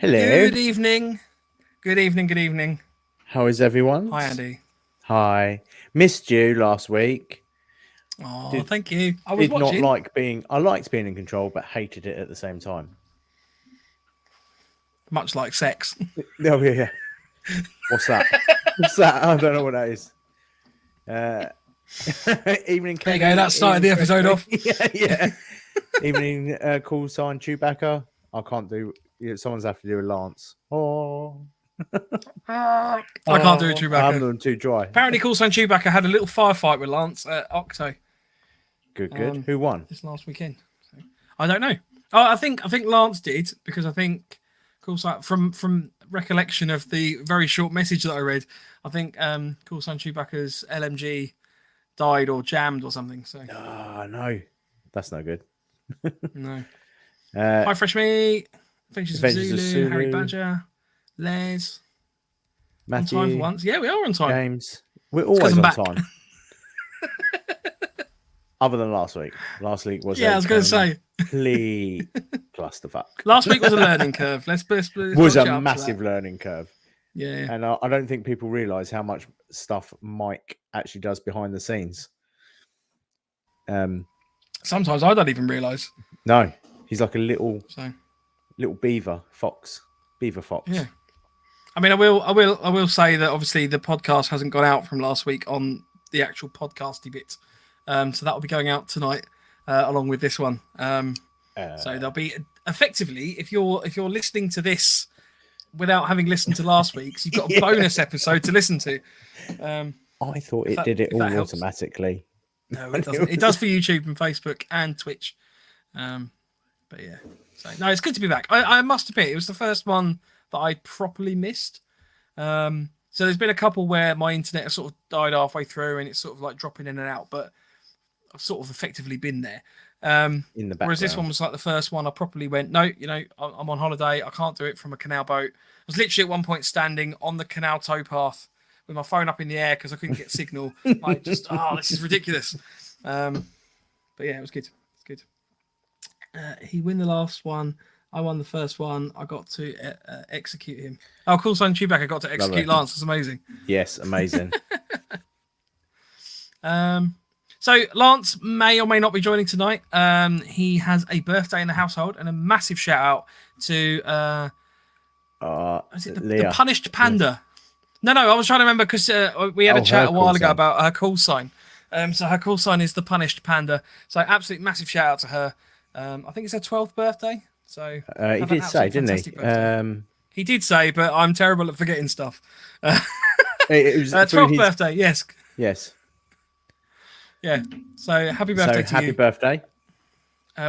Hello. Good evening. Good evening. Good evening. How is everyone? Hi, Andy. Hi. Missed you last week. Oh, thank you. I was watching. I liked being in control, but hated it at the same time. Much like sex. Oh, yeah. What's that? What's that? I don't know what that is. Evening. There you go. That started the episode off. yeah. Evening. Call sign Chewbacca. I can't do. Someone's have to do a Lance. Oh. I can't do a Chewbacca. I'm too dry. Apparently, call sign Chewbacca had a little firefight with Lance at Octo. Good. Who won? This last weekend. So, I don't know. Oh, I think Lance did, because I think call sign from recollection of the very short message that I read, I think call sign Chewbacca's LMG died or jammed or something. So no, that's no good. No. Hi, Fresh Meat. Adventures of Zulu, Zulu, Harry Badger, Les. Matthew. On time for once. Yeah, we are on time. James. We're always on time. Other than last week. Last week was I was going to say complete clusterfuck. Last week was a learning curve. Let's was a massive learning curve. Yeah. And I don't think people realise how much stuff Mike actually does behind the scenes. Sometimes I don't even realise. No, he's like a little beaver fox. Yeah. I mean, I will say that obviously the podcast hasn't gone out from last week on the actual podcasty bit, so that will be going out tonight along with this one. So there'll be effectively, if you're listening to this without having listened to last week's, you've got a bonus episode to listen to. I thought it did it all automatically. No, it doesn't. It does for YouTube and Facebook and Twitch. But yeah, so no, it's good to be back. I must admit, it was the first one that I properly missed. So there's been a couple where my internet has sort of died halfway through and it's sort of like dropping in and out, but I've sort of effectively been there. In the background. Whereas this one was like the first one I properly went, no, I'm on holiday. I can't do it from a canal boat. I was literally at one point standing on the canal towpath with my phone up in the air because I couldn't get signal. Like, just, this is ridiculous. But yeah, it was good. It's good. He won the last one. I won the first one. I got to execute him. Oh, cool. Son Chewbacca got to execute Lance. That's amazing. Yes, amazing. So Lance may or may not be joining tonight. He has a birthday in the household, and a massive shout out to is it the Punished Panda? No, I was trying to remember because we had a chat a while ago about her call sign. So her call sign is the Punished Panda. So absolute massive shout out to her. I think it's her 12th birthday. So he did say, didn't he? He did say, but I'm terrible at forgetting stuff. It was 12th birthday, yes. Yes. Yeah. So happy birthday to you. Happy birthday.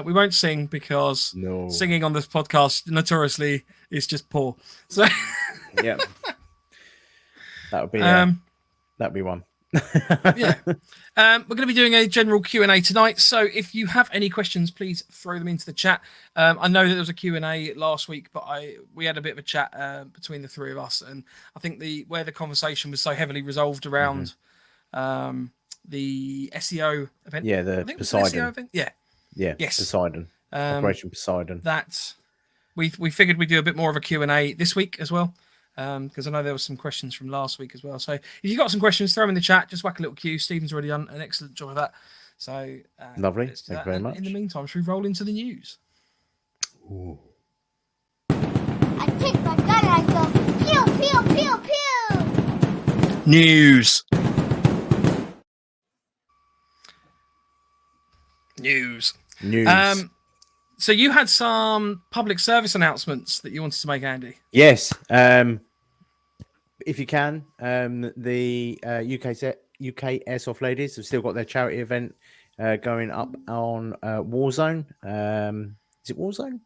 We won't sing because singing on this podcast notoriously is just poor. So yeah. That'd be one. Yeah. We're going to be doing a general Q&A tonight. So if you have any questions, please throw them into the chat. I know that there was a Q&A last week, but we had a bit of a chat between the three of us. And I think where the conversation was so heavily resolved around the SEO event. Yeah, the Poseidon. SEO event? Yeah. Yeah, yes. Poseidon. Operation Poseidon. That we figured we'd do a bit more of a Q&A this week as well. Because I know there were some questions from last week as well. So if you've got some questions, throw them in the chat. Just whack a little Q. Stephen's already done an excellent job of that. So lovely. Thank you very much. In the meantime, should we roll into the news? Ooh. I take my gun and I go pew pew pew pew. News. So you had some public service announcements that you wanted to make, Andy. Yes. If you can, the UK Airsoft Ladies have still got their charity event going up on Warzone. Is it Warzone? Or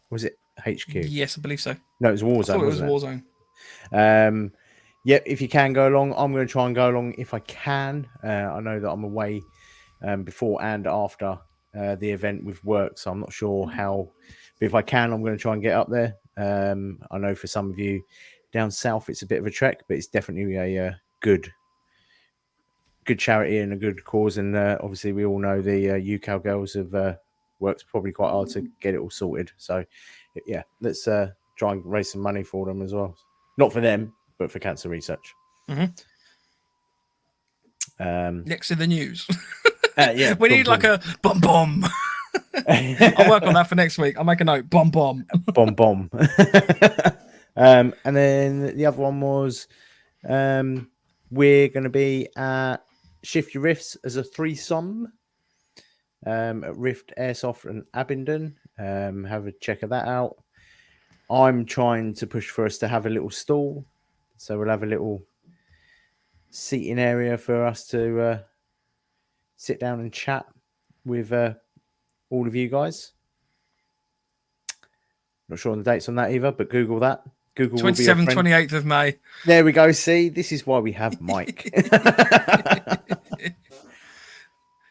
was it HQ? Yes, I believe so. No, it was Warzone. I thought it was Warzone. Yeah, if you can go along, I'm going to try and go along if I can. I know that I'm away before and after the event with work, so I'm not sure how. But if I can, I'm going to try and get up there. I know for some of you down south, it's a bit of a trek, but it's definitely a good charity and a good cause. And obviously, we all know the UK girls have worked probably quite hard to get it all sorted. So, yeah, let's try try and raise some money for them as well. Not for them, but for cancer research. Next in the news. Yeah, we need like a bomb bomb. I'll work on that for next week. I'll make a note. Bomb bomb. Bomb bomb. And then the other one was we're going to be at Shift Your Rifts as a threesome at Rift Airsoft and Abingdon. Have a check of that out. I'm trying to push for us to have a little stall, so we'll have a little seating area for us to sit down and chat with all of you guys. Not sure on the dates on that either, but Google that. Google 27th, 28th of May. There we go. See, this is why we have Mike.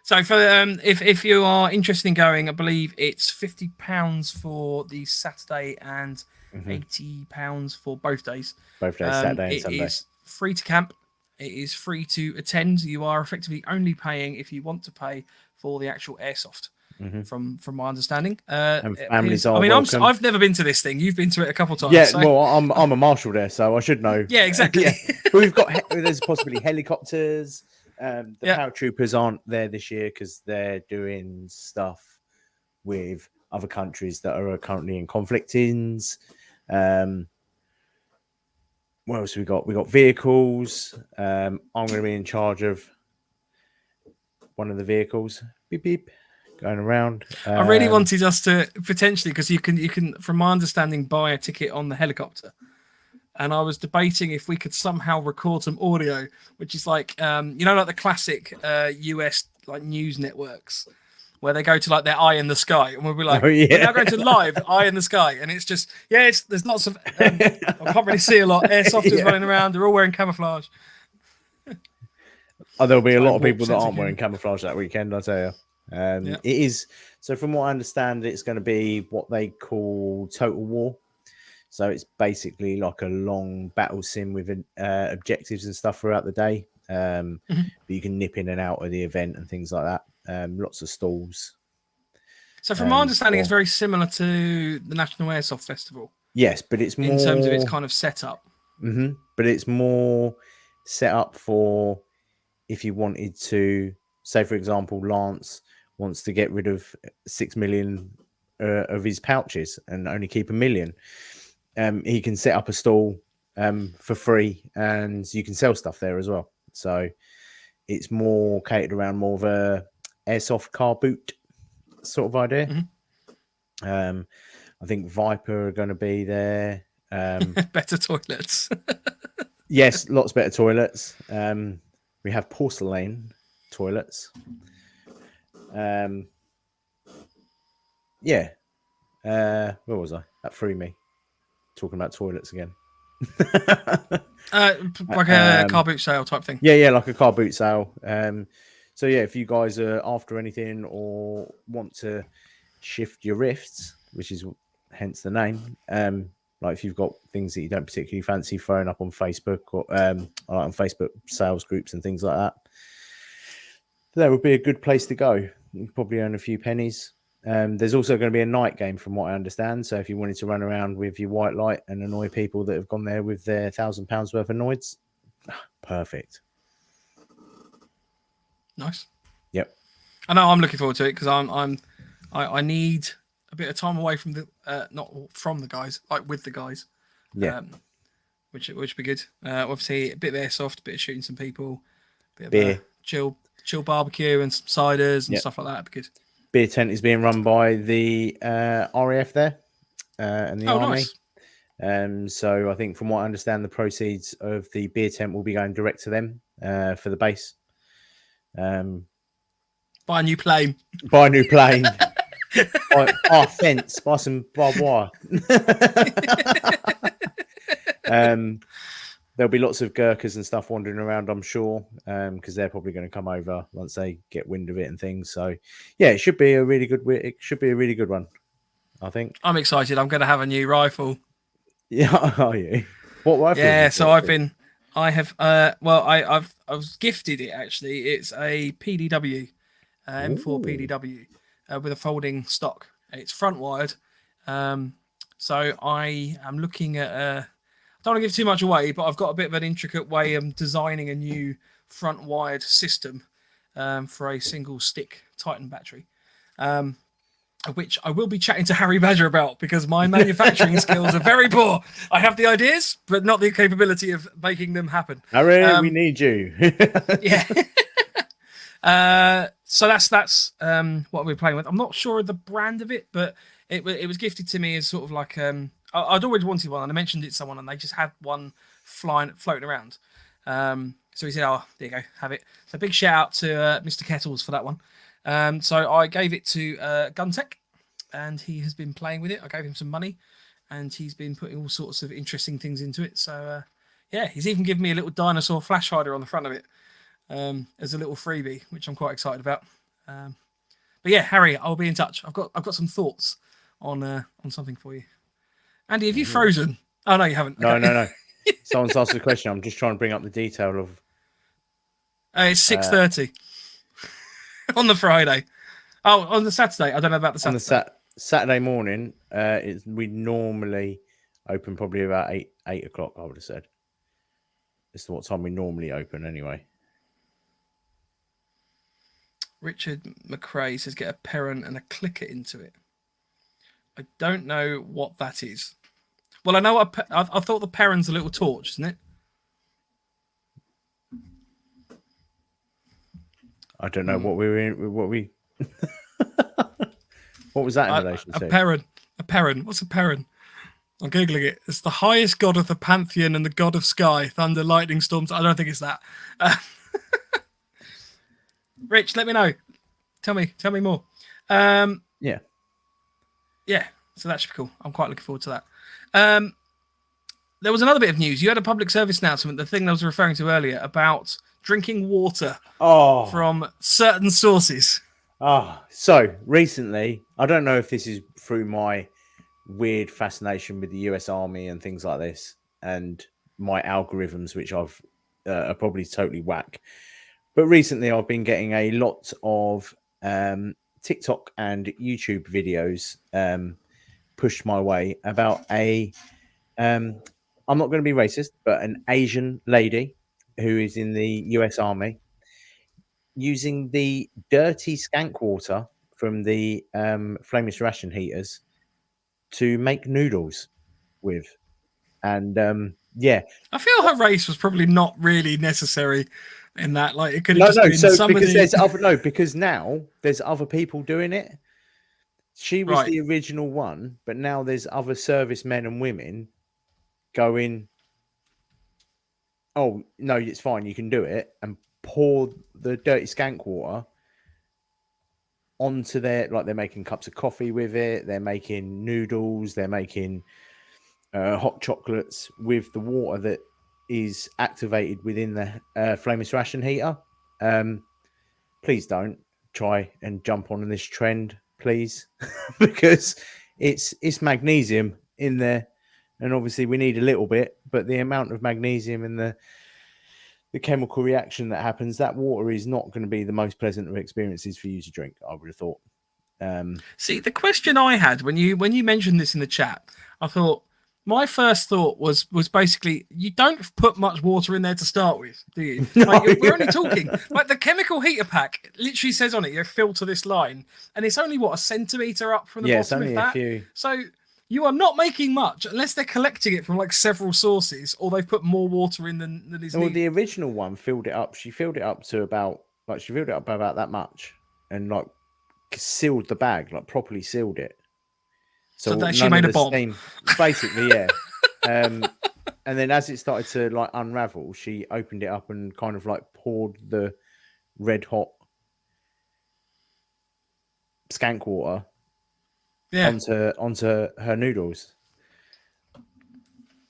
So for if you are interested in going, I believe it's £50 for the Saturday and £80 for both days. Both days, Saturday and Sunday. It is free to camp. It is free to attend. You are effectively only paying if you want to pay for the actual airsoft. From my understanding, and families are. I mean, welcome. I've never been to this thing. You've been to it a couple of times. Yeah, so. well, I'm a marshal there, so I should know. Yeah, exactly. But we've got there's possibly helicopters. The paratroopers aren't there this year because they're doing stuff with other countries that are currently in conflict-ins. What else we got? We got vehicles. I'm going to be in charge of one of the vehicles. Beep beep. Going around. I really wanted us to potentially, because you can, from my understanding, buy a ticket on the helicopter. And I was debating if we could somehow record some audio, which is like, like the classic US like news networks where they go to like their eye in the sky, and we'll be like, we're now going to live eye in the sky, and it's just there's lots of I can't really see a lot. Airsofters running around, they're all wearing camouflage. There'll be a lot of people that aren't wearing camouflage that weekend, I tell you. It is so. From what I understand, it's going to be what they call Total War. So it's basically like a long battle sim with objectives and stuff throughout the day. But you can nip in and out of the event and things like that. Lots of stalls. So from my understanding, it's very similar to the National Airsoft Festival. Yes, but it's more in terms of its kind of setup. But it's more set up for if you wanted to, say, for example, Lance wants to get rid of 6 million of his pouches and only keep 1 million. He can set up a stall for free, and you can sell stuff there as well. So it's more catered around more of a airsoft car boot sort of idea. I think Viper are going to be there. Better toilets. Yes, lots better toilets. We have porcelain toilets. Where was I? That threw me. Talking about toilets again. Like a car boot sale type thing. Yeah, like a car boot sale. So yeah, if you guys are after anything or want to shift your rifts, which is hence the name, like if you've got things that you don't particularly fancy throwing up on Facebook or on Facebook sales groups and things like that would be a good place to go. You can probably earn a few pennies. There's also going to be a night game from what I understand. So if you wanted to run around with your white light and annoy people that have gone there with their £1,000 worth of noids, perfect. Nice. Yep. I know I'm looking forward to it because I need a bit of time away from the not from the guys, like with the guys. Yeah. Which would be good. Obviously a bit of airsoft, a bit of shooting some people, a bit of beer, chill barbecue and some ciders and stuff like that. That'd be good. Beer tent is being run by the RAF there and the Army. Nice. So I think from what I understand, the proceeds of the beer tent will be going direct to them for the base. Buy a new plane. Buy a new plane. buy a fence. Buy some barbed wire. There'll be lots of Gurkhas and stuff wandering around, I'm sure, because they're probably going to come over once they get wind of it and things. So, yeah, it should be a really good. It should be a really good one, I think. I'm excited. I'm going to have a new rifle. Yeah, are you? What rifle? Yeah, so I was gifted it actually. It's a PDW, M4 PDW with a folding stock. It's front wired. So I am looking at. I don't want to give too much away, but I've got a bit of an intricate way of designing a new front wired system for a single stick Titan battery. Which I will be chatting to Harry Badger about because my manufacturing skills are very poor. I have the ideas, but not the capability of making them happen. Harry, we need you. Yeah. So that's what we're playing with. I'm not sure of the brand of it, but it was gifted to me as sort of like I'd always wanted one, and I mentioned it to someone, and they just had one floating around. So he said, "Oh, there you go, have it." So big shout out to Mr. Kettles for that one. So I gave it to Guntech, and he has been playing with it. I gave him some money, and he's been putting all sorts of interesting things into it. So yeah, he's even given me a little dinosaur flash hider on the front of it as a little freebie, which I'm quite excited about. But yeah, Harry, I'll be in touch. I've got some thoughts on something for you. Andy, have you frozen? Oh no, you haven't. No, no. Someone's asked a question. I'm just trying to bring up the detail of. It's 6:30 on the Friday. Oh, on the Saturday. I don't know about the Saturday. On the Saturday morning, we normally open probably about 8 o'clock. I would have said. It's what time we normally open anyway. Richard McRae says get a Perron and a clicker into it. I don't know what that is. Well, I know I thought the Perron's a little torch, isn't it? I don't know what we were in. What we. What was that in relation to? A Perron. What's a Perron? I'm googling it. It's the highest god of the pantheon and the god of sky, thunder, lightning, storms. I don't think it's that. Rich, let me know. Tell me more. Yeah. So that should be cool. I'm quite looking forward to that. There was another bit of news. You had a public service announcement, the thing I was referring to earlier, about drinking water from certain sources. So recently, I don't know if this is through my weird fascination with the US Army and things like this, and my algorithms, which I've are probably totally whack. But recently, I've been getting a lot of TikTok and YouTube videos pushed my way about I'm not going to be racist, but an Asian lady who is in the US Army using the dirty skank water from the flameless ration heaters to make noodles with. And I feel her race was probably not really necessary in that. Like it could have just been somebody. Because now there's other people doing it. She was the original one, but now there's other servicemen and women going, oh no, it's fine, you can do it, and pour the dirty skank water onto their, like, they're making cups of coffee with it, they're making noodles, they're making hot chocolates with the water that is activated within the flameless ration heater. Please don't try and jump on this trend, please, because it's magnesium in there, and obviously we need a little bit, but the amount of magnesium and the chemical reaction that happens, that water is not going to be the most pleasant of experiences for you to drink, I would have thought. See, the question I had when you mentioned this in the chat, I thought, my first thought was basically, you don't put much water in there to start with, do you? Like, we're only talking, like, the chemical heater pack literally says on it, you filter this line, and it's only, what, a centimetre up from the bottom, it's only of that? a few. So you are not making much, unless they're collecting it from, like, several sources, or they've put more water in than is needed. Well, the original one filled it up. She filled it up to about that much, and, like, sealed the bag, like, properly sealed it. So that she made a bomb. Basically, yeah. And then as it started to, like, unravel, she opened it up and kind of, like, poured the red hot skank water onto her noodles.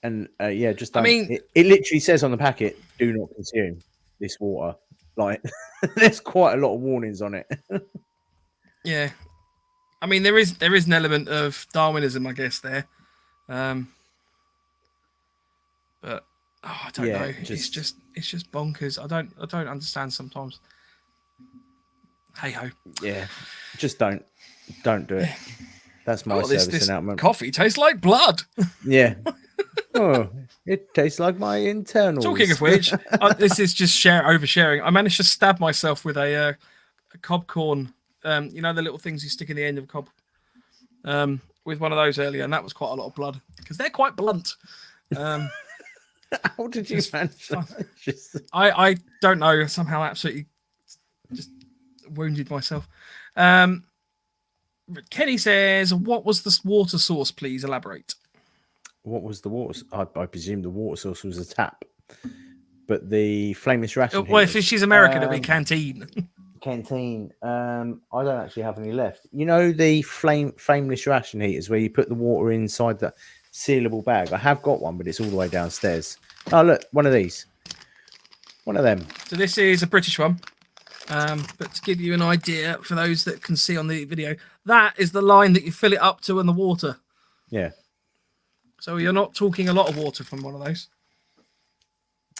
And just don't. It literally says on the packet, "Do not consume this water." Like, there's quite a lot of warnings on it. Yeah. I mean, there is an element of Darwinism, I guess, there, but I don't know. It's just bonkers. I don't understand sometimes. Hey ho. Yeah, just don't do it. That's my this service announcement. coffee tastes like blood. Yeah. Oh, it tastes like my internals. Talking of which, this is just oversharing. I managed to stab myself with a cob corn. You know the little things you stick in the end of a cob. With one of those earlier, and that was quite a lot of blood because they're quite blunt. How did you manage that? I don't know. Somehow, absolutely, just wounded myself. Kenny says, "What was the water source? Please elaborate." What was the water? I presume the water source was a tap, but the flameless ration. Well, if she's American, it'll be canteen. Canteen. I don't actually have any left. You know the flameless ration heaters where you put the water inside the sealable bag. I have got one, but it's all the way downstairs. Oh look, one of these. One of them. So this is a British one. But to give you an idea for those that can see on the video, that is the line that you fill it up to in the water. Yeah. So you're not talking a lot of water from one of those.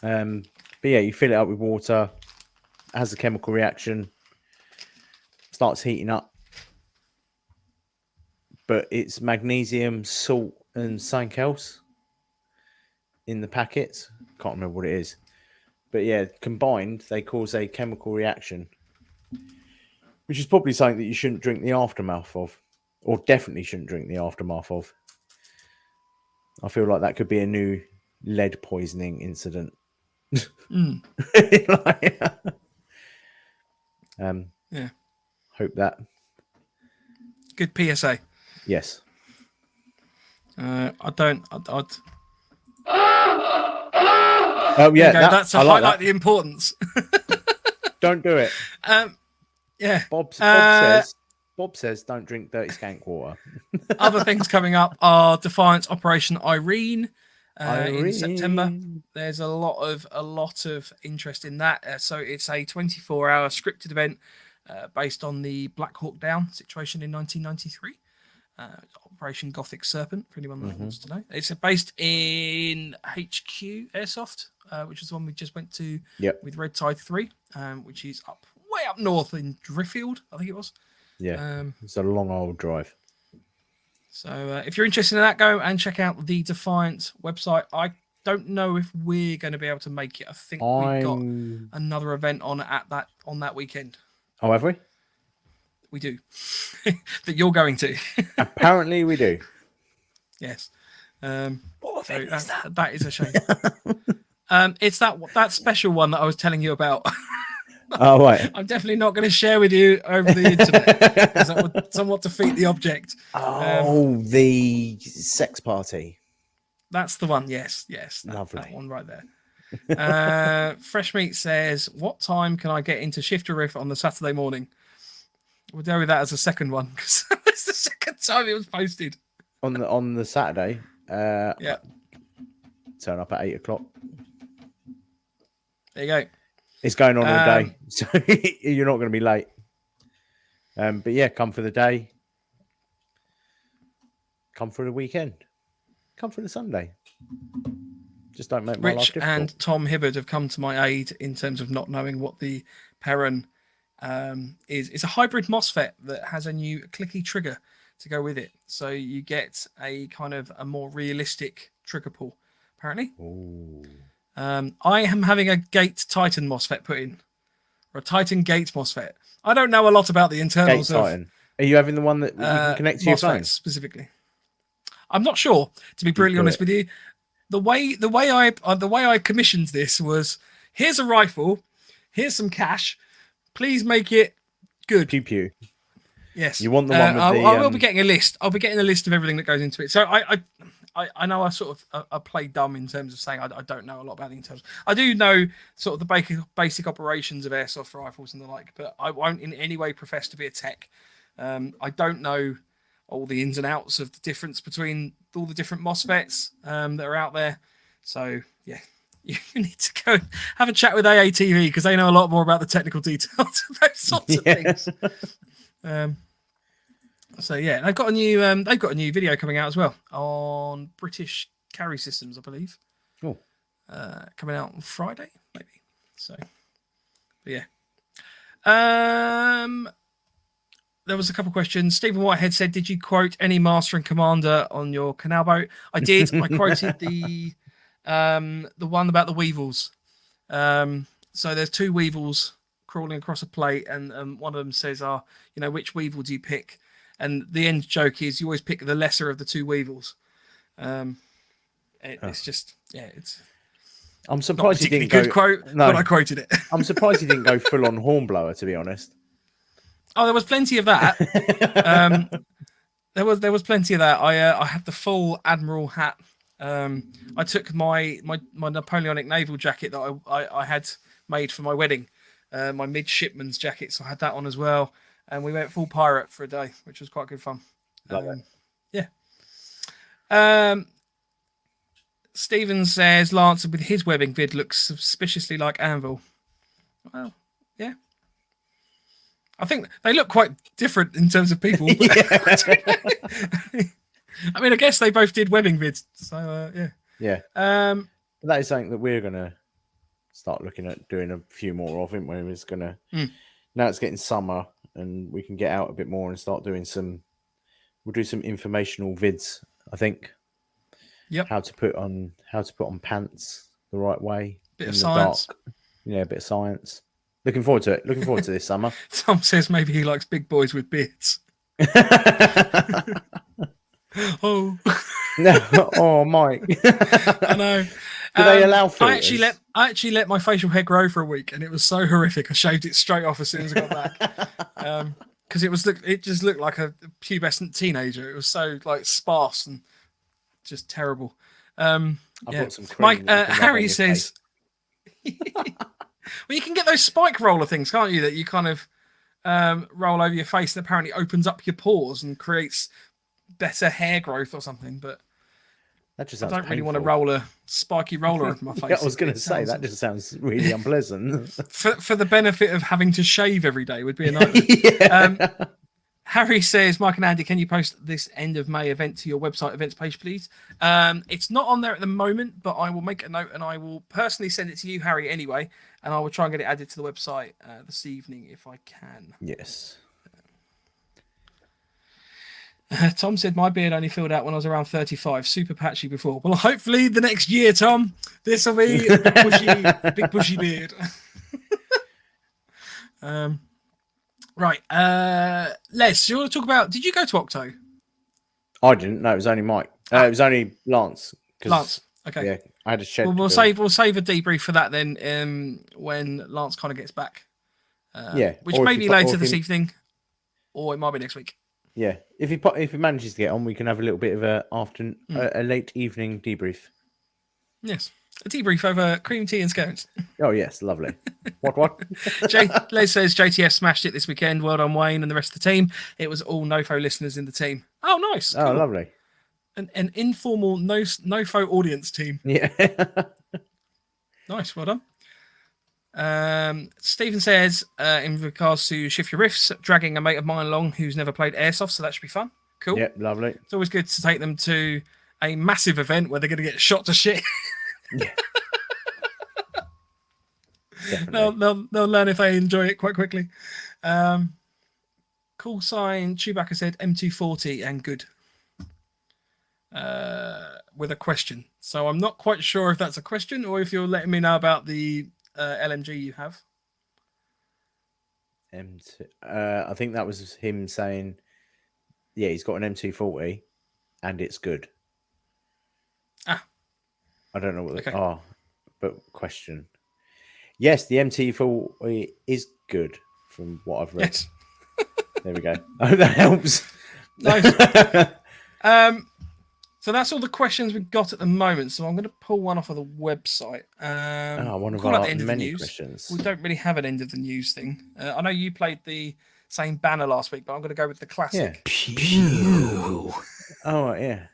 But yeah, you fill it up with water, has a chemical reaction, starts heating up. But it's magnesium, salt, and something else in the packets. Can't remember what it is. But yeah, combined, they cause a chemical reaction, which is probably something that you shouldn't drink the aftermath of, or definitely shouldn't drink the aftermath of. I feel like that could be a new lead poisoning incident. Yeah. Hope that. Good PSA. Yes. I'd Oh yeah, that's a highlight the importance. Don't do it. Yeah. Bob says don't drink dirty skank water. Other things coming up are Defiance Operation Irene. In September. There's a lot of interest in that. So it's a 24-hour scripted event based on the Black Hawk Down situation in 1993. Operation Gothic Serpent, for anyone that wants to know. It's based in HQ Airsoft, which is the one we just went to with Red Tide 3, which is way up north in Driffield, I think it was. Yeah, it's a long old drive. So if you're interested in that, go and check out the Defiant website. I don't know if we're going to be able to make it. I think we've got another event on that weekend. Oh, have we? We do. That you're going to. Apparently we do. Yes. What event is that? That is a shame. It's that special one that I was telling you about. Oh, right. I'm definitely not going to share with you over the internet because that would somewhat defeat the object. The sex party. That's the one. Yes. Lovely. That one right there. Fresh Meat says, "What time can I get into Shifter Riff on the Saturday morning?" We'll go with that as a second one because it's the second time it was posted. On the Saturday. Yeah. Turn up at 8 o'clock. There you go. It's going on all day, so you're not going to be late. But yeah, come for the day. Come for the weekend. Come for the Sunday. Just don't make my life Rich difficult. and Tom Hibbard have come to my aid in terms of not knowing what the Perron is. It's a hybrid MOSFET that has a new clicky trigger to go with it. So you get a kind of a more realistic trigger pull, apparently. Ooh. I am having a Gate Titan MOSFET put in, or a Titan Gate MOSFET. I don't know a lot about the internals of Titan. Are you having the one that you can connect to your phone specifically? I'm not sure, to be brutally honest with you. The way I commissioned this was: here's a rifle, here's some cash. Please make it good. Pew pew. Yes. You want the one with I will be getting a list. I'll be getting a list of everything that goes into it. So I know I sort of I play dumb in terms of saying I don't know a lot about the internals. I do know sort of the basic operations of airsoft rifles and the like, but I won't in any way profess to be a tech. I don't know all the ins and outs of the difference between all the different MOSFETs that are out there. So yeah, you need to go and have a chat with AATV because they know a lot more about the technical details of those sorts of things. So yeah, they've got a new video coming out as well on British carry systems, I believe. Oh, coming out on Friday, maybe. So, but yeah. there was a couple of questions. Stephen Whitehead said, "Did you quote any Master and Commander on your canal boat?" I did. I quoted the one about the weevils. So there's 2 weevils crawling across a plate, and one of them says, which weevil do you pick? And the end joke is you always pick the lesser of the 2 weevils. It's just, it's. I'm surprised you didn't good quote, but I quoted it. I'm surprised you didn't go full on hornblower, to be honest. Oh, there was plenty of that. There was plenty of that. I had the full Admiral hat. I took my Napoleonic naval jacket that I had made for my wedding, my midshipman's jacket, so I had that on as well. And we went full pirate for a day, which was quite good fun. Yeah. Stephen says Lance with his webbing vid looks suspiciously like Anvil. Well, yeah. I think they look quite different in terms of people. I mean, I guess they both did webbing vids. So, yeah. Yeah. That is something that we're going to start looking at doing a few more of, isn't we? It's going to... Now it's getting summer and we can get out a bit more and start doing we'll do some informational vids, I think. Yep. How to put on pants the right way. Bit of science. Dark. Yeah, a bit of science. Looking forward to it. Looking forward to this summer. Tom says maybe he likes big boys with beards. Oh. No. Oh, Mike. I know. Do they allow filters? I actually let my facial hair grow for a week, and it was so horrific. I shaved it straight off as soon as I got back. Because it just looked like a pubescent teenager. It was so like sparse and just terrible. I've got some cream. Mike, Harry says, well, you can get those spike roller things, can't you? That you kind of roll over your face and apparently opens up your pores and creates better hair growth or something. But that just I don't really painful. want to roll a spiky roller over my face. Yeah, I was going to say that just sounds really unpleasant. For the benefit of having to shave every day would be a nightmare. Harry says, Mike and Andy, can you post this end of May event to your website events page, please? It's not on there at the moment, but I will make a note and I will personally send it to you, Harry, anyway. And I will try and get it added to the website this evening if I can. Yes. Tom said, my beard only filled out when I was around 35. Super patchy before. Well, hopefully the next year, Tom, this will be a big bushy beard. Right. Les, do you want to talk about... Did you go to Octo? I didn't. No, it was only Mike. It was only Lance. Lance. Okay. Yeah, I had a shed. Well, we'll save a debrief for that then when Lance kind of gets back. Which may be later this evening, or it might be next week. Yeah. If he manages to get on, we can have a little bit of a late evening debrief. Yes. A debrief over cream tea and scones. Oh, yes. Lovely. What? Les says JTF smashed it this weekend. Well done, Wayne and the rest of the team. It was all NoFo listeners in the team. Oh, nice. Oh, cool. Lovely. An informal NoFo audience team. Yeah. Nice. Well done. Stephen says, in regards to Shift Your Riffs, dragging a mate of mine along who's never played Airsoft, so that should be fun. Cool. Yep, lovely. It's always good to take them to a massive event where they're going to get shot to shit. Yeah. Definitely. They'll learn if they enjoy it quite quickly. Call sign Chewbacca said M240 and good. With a question. So I'm not quite sure if that's a question or if you're letting me know about the LMG you have. I think that was him saying, yeah, he's got an M240 and it's good. I don't know what they are, but question. Yes, the MT40 is good from what I've read. Yes. There we go. I hope that helps. Nice. So that's all the questions we've got at the moment. So I'm going to pull one off of the website. One of our many questions. We don't really have an end of the news thing. I know you played the same banner last week, but I'm going to go with the classic. Yeah. Pew. Oh, yeah.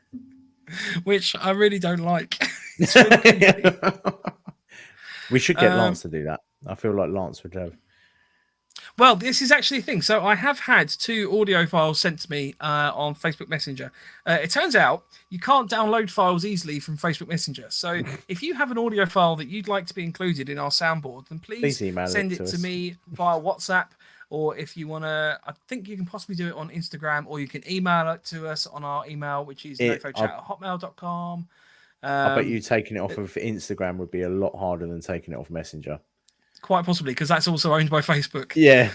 Which I really don't like. We should get Lance to do that. I feel like Lance would have. Well, this is actually a thing. So I have had 2 audio files sent to me on Facebook Messenger. It turns out you can't download files easily from Facebook Messenger. So if you have an audio file that you'd like to be included in our soundboard, then please send it to me via WhatsApp or if you want to, I think you can possibly do it on Instagram, or you can email it to us on our email, which is nofochat@hotmail.com. I bet you taking it off of Instagram would be a lot harder than taking it off Messenger. Quite possibly, because that's also owned by Facebook. Yeah.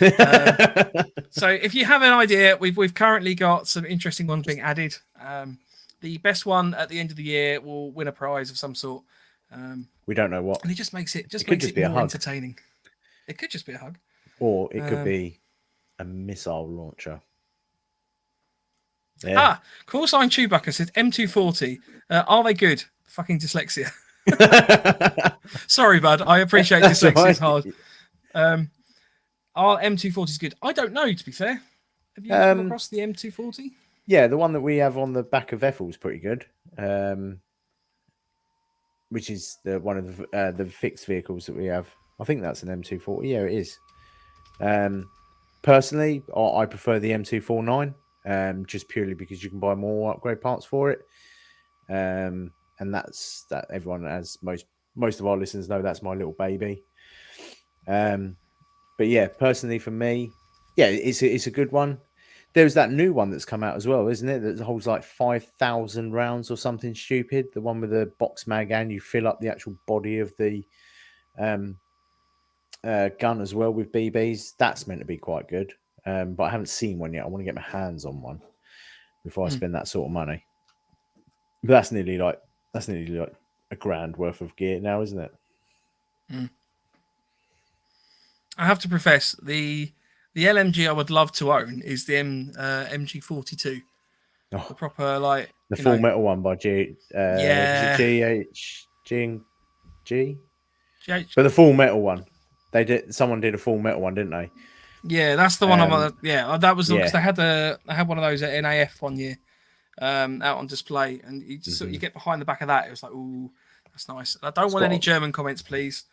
So if you have an idea, we've currently got some interesting ones being added. The best one at the end of the year will win a prize of some sort. We don't know what. And it just makes it more entertaining. It could just be a hug. Or it could be a missile launcher. Yeah. Call sign Chewbacca said M240. Are they good? Fucking dyslexia. Sorry, bud. I appreciate dyslexia is hard. Are M240s good? I don't know, to be fair. Have you come across the M240? Yeah, the one that we have on the back of Ethel's pretty good. Which is one of the fixed vehicles that we have. I think that's an M240. Yeah, it is. Personally, I prefer the M249, just purely because you can buy more upgrade parts for it. And that's that. Everyone, as most of our listeners know, that's my little baby. But yeah, personally for me, yeah, it's a good one. There's that new one that's come out as well, isn't it? That holds like 5,000 rounds or something stupid. The one with the box mag and you fill up the actual body of the gun as well with BBs. That's meant to be quite good. But I haven't seen one yet. I want to get my hands on one before I spend that sort of money. But that's nearly like $1,000 worth of gear now, isn't it? I have to profess, the LMG I would love to own is the MG42. The proper the full metal one by GHG. But the full metal one, someone did a full metal one, didn't they? Yeah, that's the one. That was because I had one of those at NAF one year, out on display, and you just you get behind the back of that. It was like, ooh, that's nice. I don't want any German comments, please,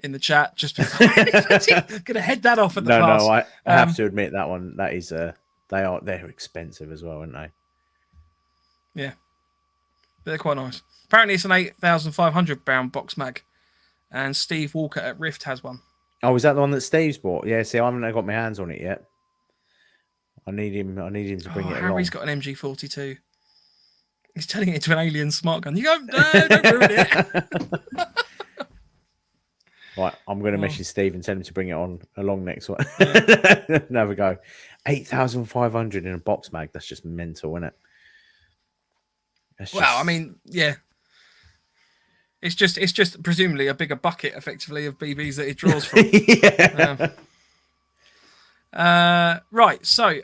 in the chat. Just gonna head that off at the pass. No, I have to admit that one. That is they're expensive as well, aren't they? Yeah, but they're quite nice. Apparently, it's an 8,500 pound box mag, and Steve Walker at Rift has one. Oh, is that the one that Steve's bought? Yeah, see, I haven't got my hands on it yet. I need him to bring it along. Harry's got an MG42. He's turning it into an alien smart gun. You go, no, don't ruin it. Right, I'm going to message Steve and tell him to bring it along next one. Yeah. There we go. 8,500 in a box mag. That's just mental, isn't it? I mean, yeah. It's just presumably a bigger bucket, effectively, of BBs that it draws from. Right. So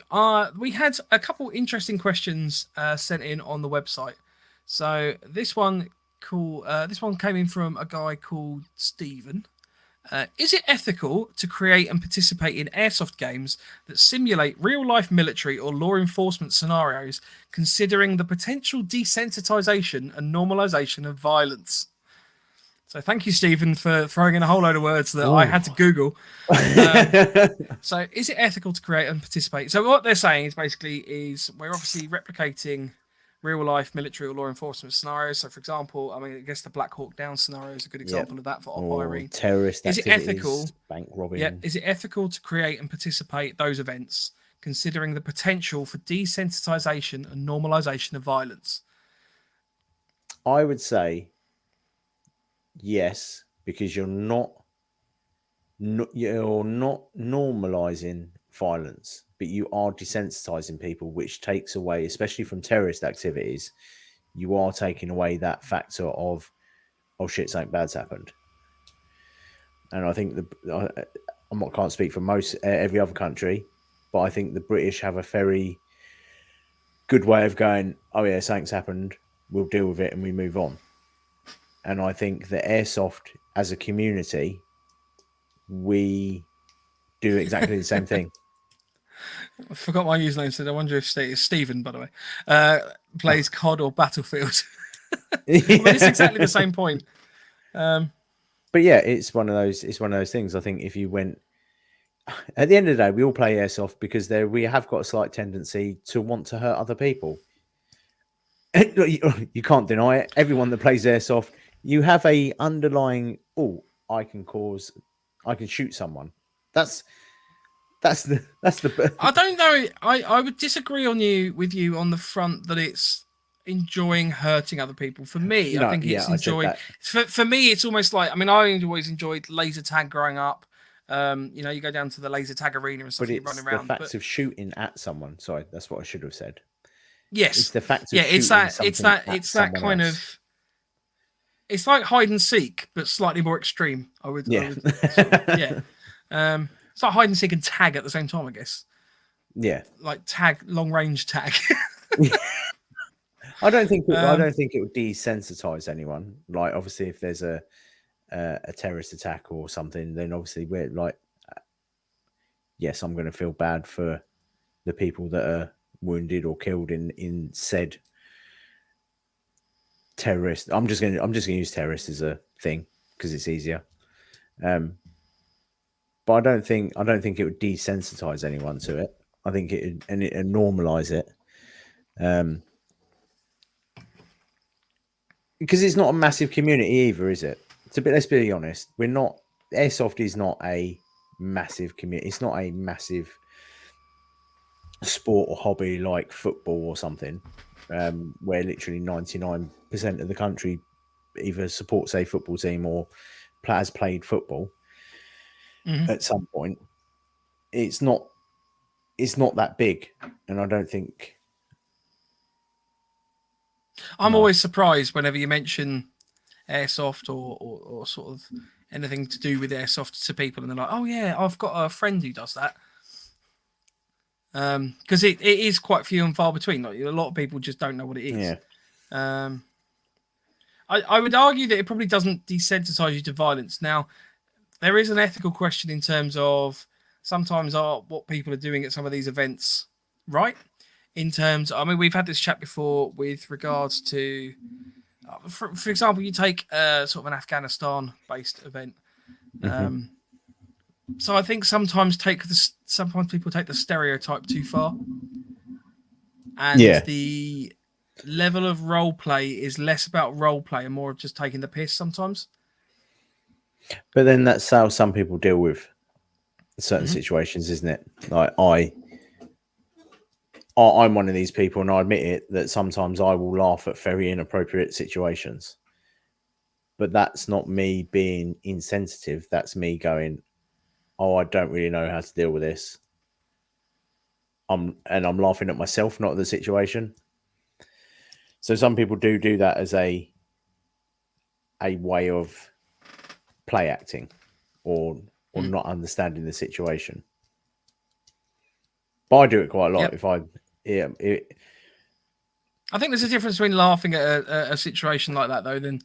we had a couple interesting questions sent in on the website. So this one came in from a guy called Stephen. Is it ethical to create and participate in airsoft games that simulate real-life military or law enforcement scenarios, considering the potential desensitization and normalization of violence? So thank you, Stephen, for throwing in a whole load of words that I had to Google. So is it ethical to create and participate? So what they're saying is we're obviously replicating real-life military or law enforcement scenarios. So, for example, I guess the Black Hawk Down scenario is a good example of that for Op-Irene. Terrorist activities, is it ethical? Bank robbing. Yeah. Is it ethical to create and participate those events, considering the potential for desensitization and normalization of violence? I would say yes, because you're not normalizing violence, but you are desensitizing people, which takes away, especially from terrorist activities, you are taking away that factor of, oh shit, something bad's happened. And I think can't speak for every other country, but I think the British have a very good way of going, oh yeah, something's happened, we'll deal with it and we move on. And I think that airsoft as a community, we do exactly the same thing. I forgot my username, so I wonder if it's Stephen, by the way, plays COD or Battlefield. It's exactly the same point. But yeah, it's one of those things. I think if you went, at the end of the day, we all play airsoft because we have got a slight tendency to want to hurt other people. You can't deny it. Everyone that plays airsoft, you have a underlying, I can shoot someone. That's That's the. I don't know. I would disagree with you on the front that it's enjoying hurting other people. For me, I think it's enjoying. For me, it's almost like, I mean, I always enjoyed laser tag growing up. You know, you go down to the laser tag arena and stuff, and you're running around. The fact of shooting at someone. Sorry, that's what I should have said. Yes, it's the fact of it's that kind else. of. It's like hide and seek, but slightly more extreme. I would yeah. It's like hide and seek and tag at the same time, I guess. Yeah, like tag, long range tag. I don't think it would desensitize anyone. Like, obviously, if there's a terrorist attack or something, then obviously we're like, yes, I'm going to feel bad for the people that are wounded or killed in said terrorist. I'm just going to use terrorist as a thing because it's easier. But I don't think it would desensitize anyone to it. I think it normalize it. Because it's not a massive community either, is it? Let's be honest. Airsoft is not a massive community. It's not a massive sport or hobby like football or something, where literally 99% of the country either supports a football team or has played football at some point. It's not that big, and I don't think. I'm always surprised whenever you mention airsoft or sort of anything to do with airsoft to people, and they're like, "Oh yeah, I've got a friend who does that." Because it is quite few and far between. Like, a lot of people just don't know what it is. Yeah. I would argue that it probably doesn't desensitize you to violence. Now, there is an ethical question in terms of sometimes what people are doing at some of these events, right? In terms, I mean, we've had this chat before with regards to, for example, you take sort of an Afghanistan-based event. So I think sometimes people take the stereotype too far, and the level of role play is less about role play and more of just taking the piss sometimes. But then that's how some people deal with certain situations, isn't it? Like I'm one of these people, and I admit it, that sometimes I will laugh at very inappropriate situations. But that's not me being insensitive. That's me going, oh, I don't really know how to deal with this. I'm laughing at myself, not at the situation. So some people do that as a way of play acting or not understanding the situation. But I do it quite a lot. Yep. I think there's a difference between laughing at a situation like that, though, than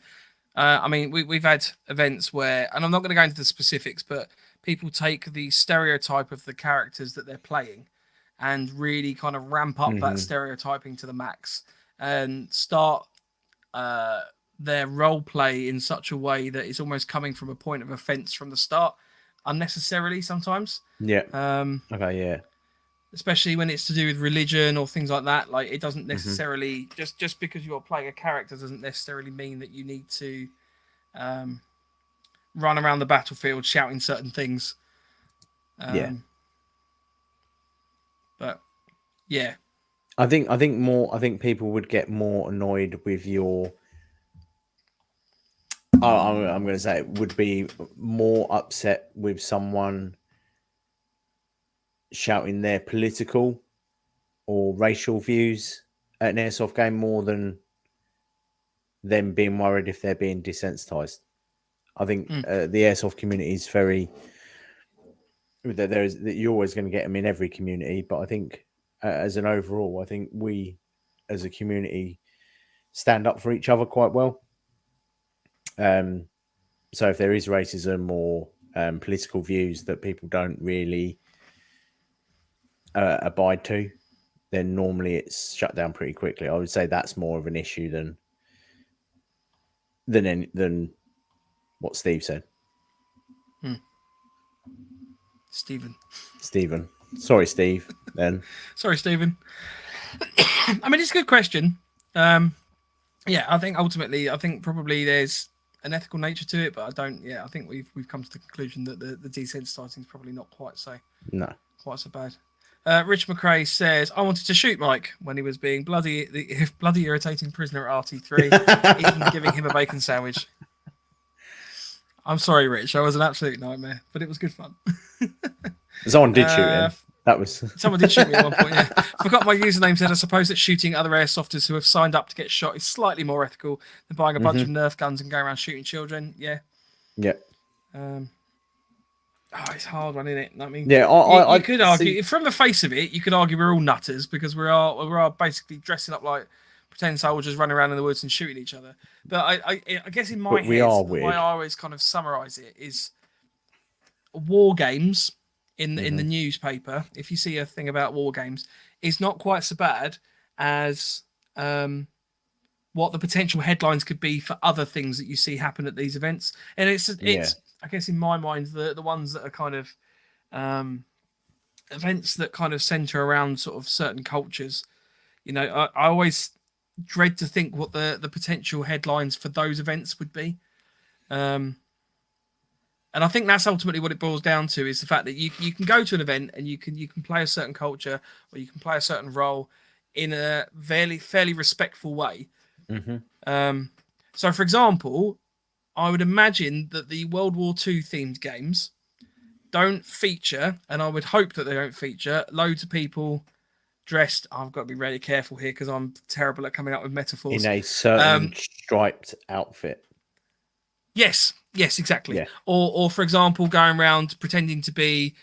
I mean, we've had events where, and I'm not going to go into the specifics, but people take the stereotype of the characters that they're playing and really kind of ramp up that stereotyping to the max and start their role play in such a way that it's almost coming from a point of offense from the start, unnecessarily sometimes. Yeah. Okay. Yeah. Especially when it's to do with religion or things like that. Like, it doesn't necessarily just because you're playing a character doesn't necessarily mean that you need to run around the battlefield shouting certain things. But yeah, I think people would get more annoyed with your. I'm going to say it would be more upset with someone shouting their political or racial views at an airsoft game more than them being worried if they're being desensitized. I think the airsoft community is very. You're always going to get them in every community, but I think as an overall, I think we as a community stand up for each other quite well. So if there is racism or political views that people don't really abide to, then normally it's shut down pretty quickly. I would say that's more of an issue than what Steve said. Stephen. Sorry, Steve. Then. Sorry, Stephen. I mean, it's a good question. Yeah, I think ultimately, probably there's an ethical nature to it, but I don't. Yeah, I think we've come to the conclusion that the desensitizing is probably not quite so bad. Rich McRae says, I wanted to shoot Mike when he was being bloody irritating prisoner at RT3, even giving him a bacon sandwich. I'm sorry, Rich. I was an absolute nightmare, but it was good fun. Someone did shoot him. Someone did shoot me at one point. Yeah, forgot my username said. I suppose that shooting other airsofters who have signed up to get shot is slightly more ethical than buying a bunch of Nerf guns and going around shooting children. Yeah. It's a hard one, isn't it? I mean, I could argue from the face of it. You could argue we're all nutters because we are basically dressing up like pretend soldiers, running around in the woods and shooting each other. But I guess in my head, the way I always kind of summarize it is war games in the newspaper. If you see a thing about war games, is not quite so bad as what the potential headlines could be for other things that you see happen at these events. And it's I guess in my mind, the ones that are kind of events that kind of center around sort of certain cultures, I always dread to think what the potential headlines for those events would be. And I think that's ultimately what it boils down to, is the fact that you can go to an event and you can play a certain culture or you can play a certain role in a fairly respectful way. So, for example, I would imagine that the World War II themed games don't feature, and I would hope that they don't feature, loads of people dressed. I've got to be really careful here because I'm terrible at coming up with metaphors. In a certain striped outfit. Yes, exactly. Yeah. Or for example, going around pretending to be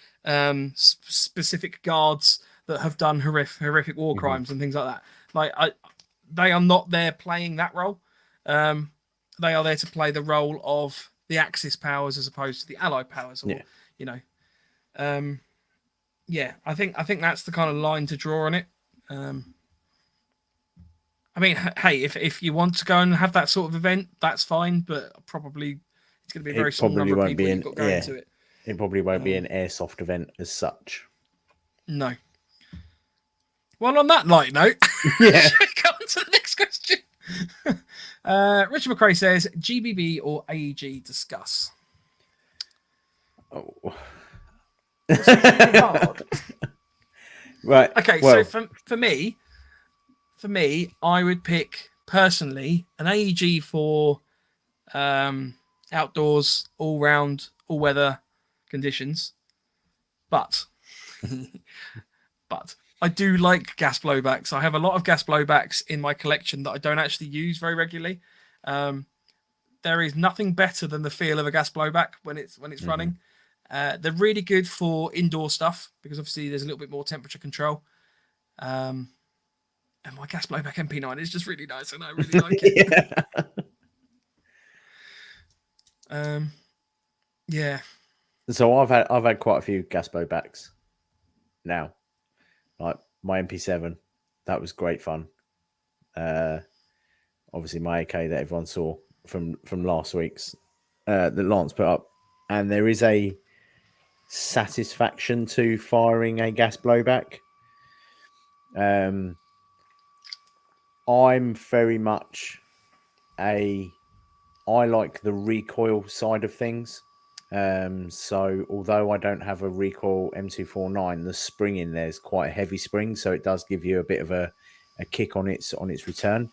specific guards that have done horrific war crimes and things like that. Like they are not there playing that role. They are there to play the role of the Axis powers as opposed to the Allied powers. Or, I think that's the kind of line to draw on it. I mean, hey, if you want to go and have that sort of event, that's fine, but probably it's going to be a very small number of people you've got going to it. It probably won't be an airsoft event as such. No. Well, on that light note, should we go on to the next question? Richard McRae says, GBB or AEG, discuss. Oh. Right. Okay, well, so for me, I would pick personally an AEG for outdoors, all round, all weather conditions. But I do like gas blowbacks. I have a lot of gas blowbacks in my collection that I don't actually use very regularly. There is nothing better than the feel of a gas blowback when it's running. They're really good for indoor stuff because obviously there's a little bit more temperature control. And my gas blowback MP9 is just really nice and I really like it. So I've had quite a few gas blowbacks now. Like my MP7, that was great fun. Obviously my AK that everyone saw from last week's that Lance put up, and there is a satisfaction to firing a gas blowback. I'm very much I like the recoil side of things. So although I don't have a recoil M249, the spring in there is quite a heavy spring, so it does give you a bit of a kick on its return.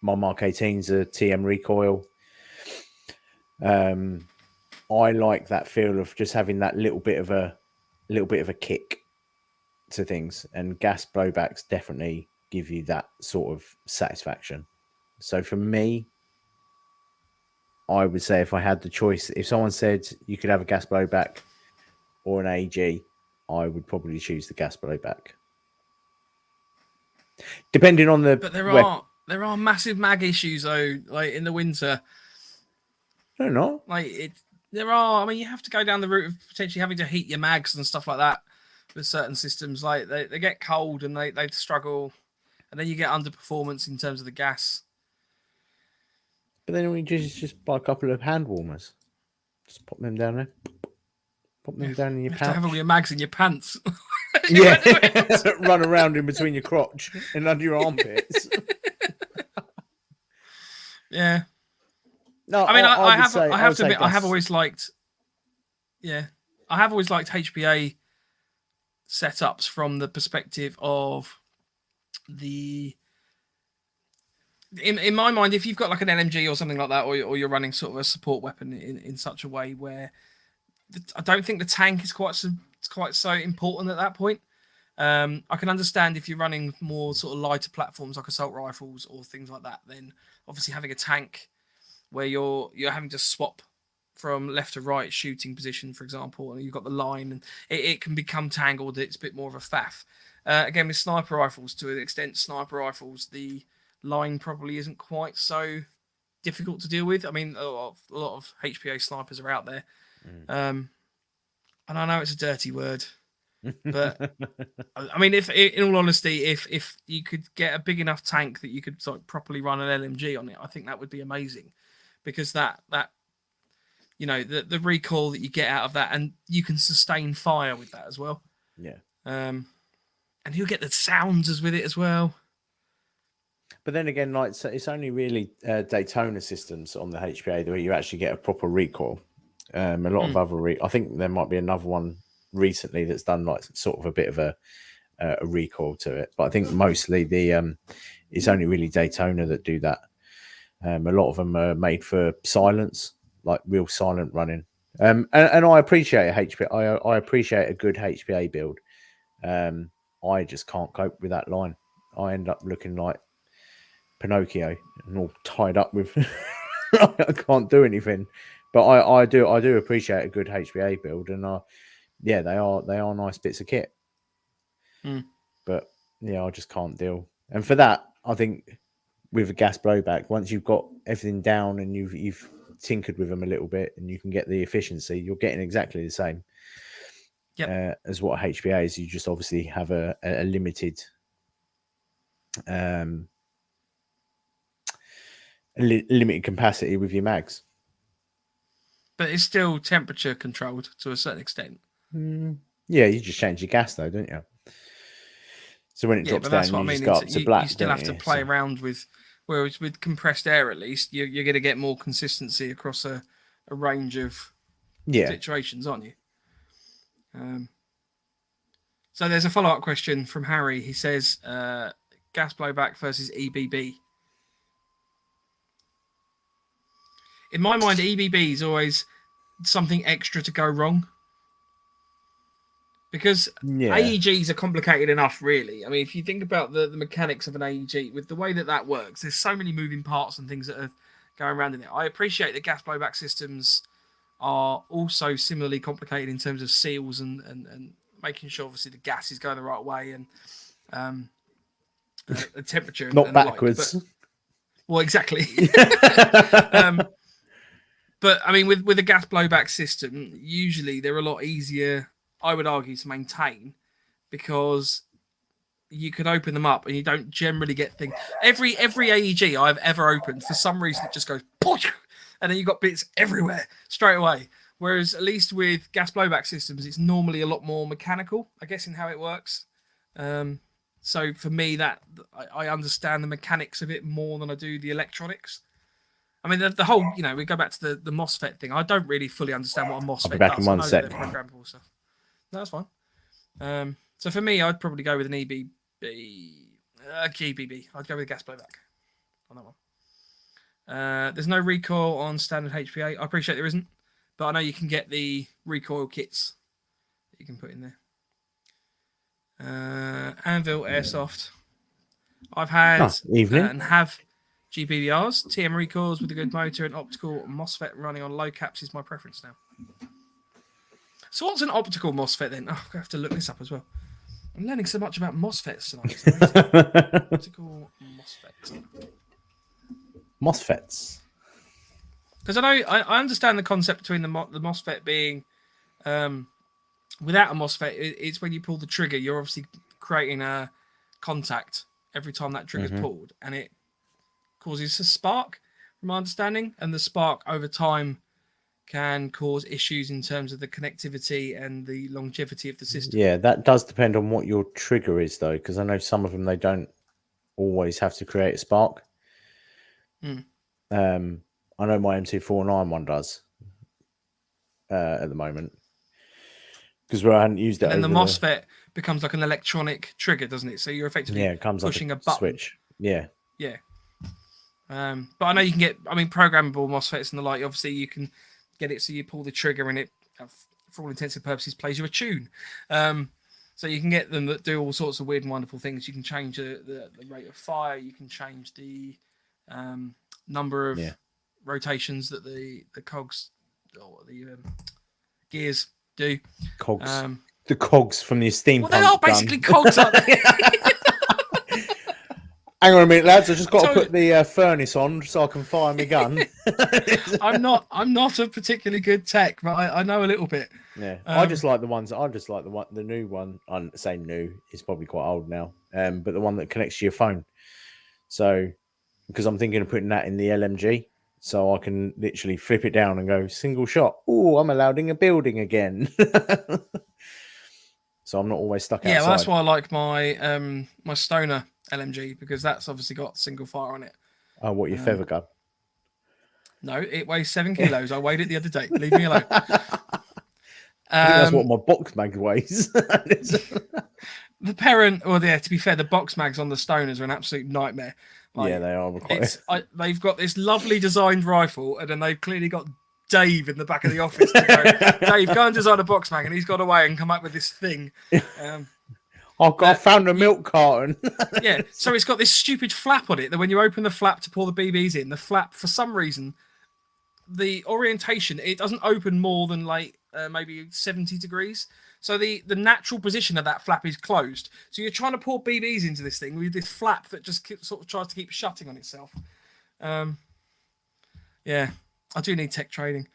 My Mark 18's a TM recoil. I like that feel of just having that little bit of a kick to things, and gas blowbacks definitely give you that sort of satisfaction. So for me, I would say if I had the choice, if someone said you could have a gas blowback or an AEG, I would probably choose the gas blowback. Depending on the... But there are massive mag issues though, like in the winter. No, not. There are. I mean, you have to go down the route of potentially having to heat your mags and stuff like that with certain systems. Like they get cold and they struggle, and then you get underperformance in terms of the gas. But then we just buy a couple of hand warmers. Just pop them down there. Pop them down in your pouch. Have all your mags in your pants. Run around in between your crotch and under your armpits. Yeah. No, I mean, I would have say- I would have to say admit, I have gas. always liked, I have always liked HBA setups from the perspective of the. In my mind, if you've got like an LMG or something like that, or you're running sort of a support weapon in such a way where I don't think the tank is quite so important at that point. I can understand if you're running more sort of lighter platforms like assault rifles or things like that. Then obviously having a tank where you're having to swap from left to right shooting position, for example, and you've got the line, and it can become tangled. It's a bit more of a faff. Again, with sniper rifles, to an extent, sniper rifles, the line probably isn't quite so difficult to deal with. I mean, a lot of HPA snipers are out there. And I know it's a dirty word, but I mean, if in all honesty, if you could get a big enough tank that you could sort of properly run an LMG on it, I think that would be amazing, because that the recoil that you get out of that, and you can sustain fire with that as well. Yeah. And you'll get the sounds as with it as well. But then again, like, so it's only really Daytona systems on the HPA where you actually get a proper recoil. A lot of other, I think there might be another one recently that's done like sort of a bit of a recoil to it. But I think mostly it's only really Daytona that do that. A lot of them are made for silence, like real silent running. And I appreciate a HPA. I appreciate a good HPA build. I just can't cope with that line. I end up looking like Pinocchio and all tied up with. I can't do anything. But I do appreciate a good HPA build, and they are nice bits of kit. But yeah, I just can't deal. And for that, I think with a gas blowback, once you've got everything down and you've tinkered with them a little bit, and you can get the efficiency, you're getting exactly the same as what a HPA is. You just obviously have a limited limited capacity with your mags. But it's still temperature controlled to a certain extent. Yeah, you just change your gas though, don't you? So when it drops down, you just go up to black. You still have to play around with, whereas with compressed air, at least you're going to get more consistency across a range of situations, aren't you? So there's a follow-up question from Harry. He says, gas blowback versus EBB. In my mind, EBB is always something extra to go wrong. Because AEGs are complicated enough, really. I mean, if you think about the mechanics of an AEG, with the way that works, there's so many moving parts and things that are going around in it. I appreciate that gas blowback systems are also similarly complicated in terms of seals and making sure, obviously, the gas is going the right way and the temperature. Not backwards. Well, exactly. But I mean, with a gas blowback system, usually they're a lot easier, I would argue, to maintain, because you can open them up and you don't generally get things. Every AEG I've ever opened, for some reason, it just goes, and then you've got bits everywhere straight away. Whereas at least with gas blowback systems, it's normally a lot more mechanical, I guess, in how it works. So for me, that I understand the mechanics of it more than I do the electronics. I mean, the whole, we go back to the MOSFET thing. I don't really fully understand what a MOSFET does. I'll be back in 1 sec. Programmable stuff. No, that's fine. So for me, I'd probably go with an GBB. I'd go with a gas blowback on that one. There's no recoil on standard HPA. I appreciate there isn't, but I know you can get the recoil kits that you can put in there. Anvil Airsoft. I've had and have GPVRs, TM recoils with a good motor, and optical MOSFET running on low caps is my preference now. So what's an optical MOSFET then? Oh, I have to look this up as well. I'm learning so much about MOSFETs tonight. Optical MOSFET. MOSFETs. Because I understand the concept between the MOSFET being without a MOSFET, it's when you pull the trigger, you're obviously creating a contact every time that trigger's pulled, and it causes a spark, from my understanding, and the spark over time can cause issues in terms of the connectivity and the longevity of the system. Yeah, that does depend on what your trigger is, though, because I know some of them, they don't always have to create a spark. I I know my M249 one does at the moment because I hadn't used it. And then the over MOSFET becomes like an electronic trigger, doesn't it? So you're effectively it comes pushing like a button. switch. Yeah. Yeah. But I know you can get, programmable MOSFETs and the like. Obviously, you can get it so you pull the trigger and it, for all intents and purposes, plays you a tune. So you can get them that do all sorts of weird and wonderful things. You can change the rate of fire. You can change the number of rotations that the cogs or the gears do. Cogs. The cogs from the steampunk. Well, they are basically cogs, aren't they? Hang on a minute, lads. I just got to put the furnace on so I can fire my gun. I'm not a particularly good tech, but I know a little bit. Yeah, I just like the ones. I just like the new one. I say new. It's probably quite old now. But the one that connects to your phone. So, because I'm thinking of putting that in the LMG, so I can literally flip it down and go single shot. Oh, I'm allowed in a building again. So I'm not always stuck outside. Yeah, well, that's why I like my my Stoner LMG, because that's obviously got single fire on it. Oh, what, your feather gun? No, it weighs 7 kilos. I weighed it the other day. Leave me alone. I think that's what my box mag weighs. The parent, or to be fair, the box mags on the Stoners are an absolute nightmare. Like, yeah, they are. They've got this lovely designed rifle, and then they've clearly got Dave in the back of the office to go, Dave, go and design a box mag, and he's gone away and come up with this thing. I found a milk carton. Yeah, so it's got this stupid flap on it that when you open the flap to pour the BBs in, the flap, for some reason, the orientation, it doesn't open more than like maybe 70 degrees. So the natural position of that flap is closed. So you're trying to pour BBs into this thing with this flap that just sort of tries to keep shutting on itself. Yeah, I do need tech training.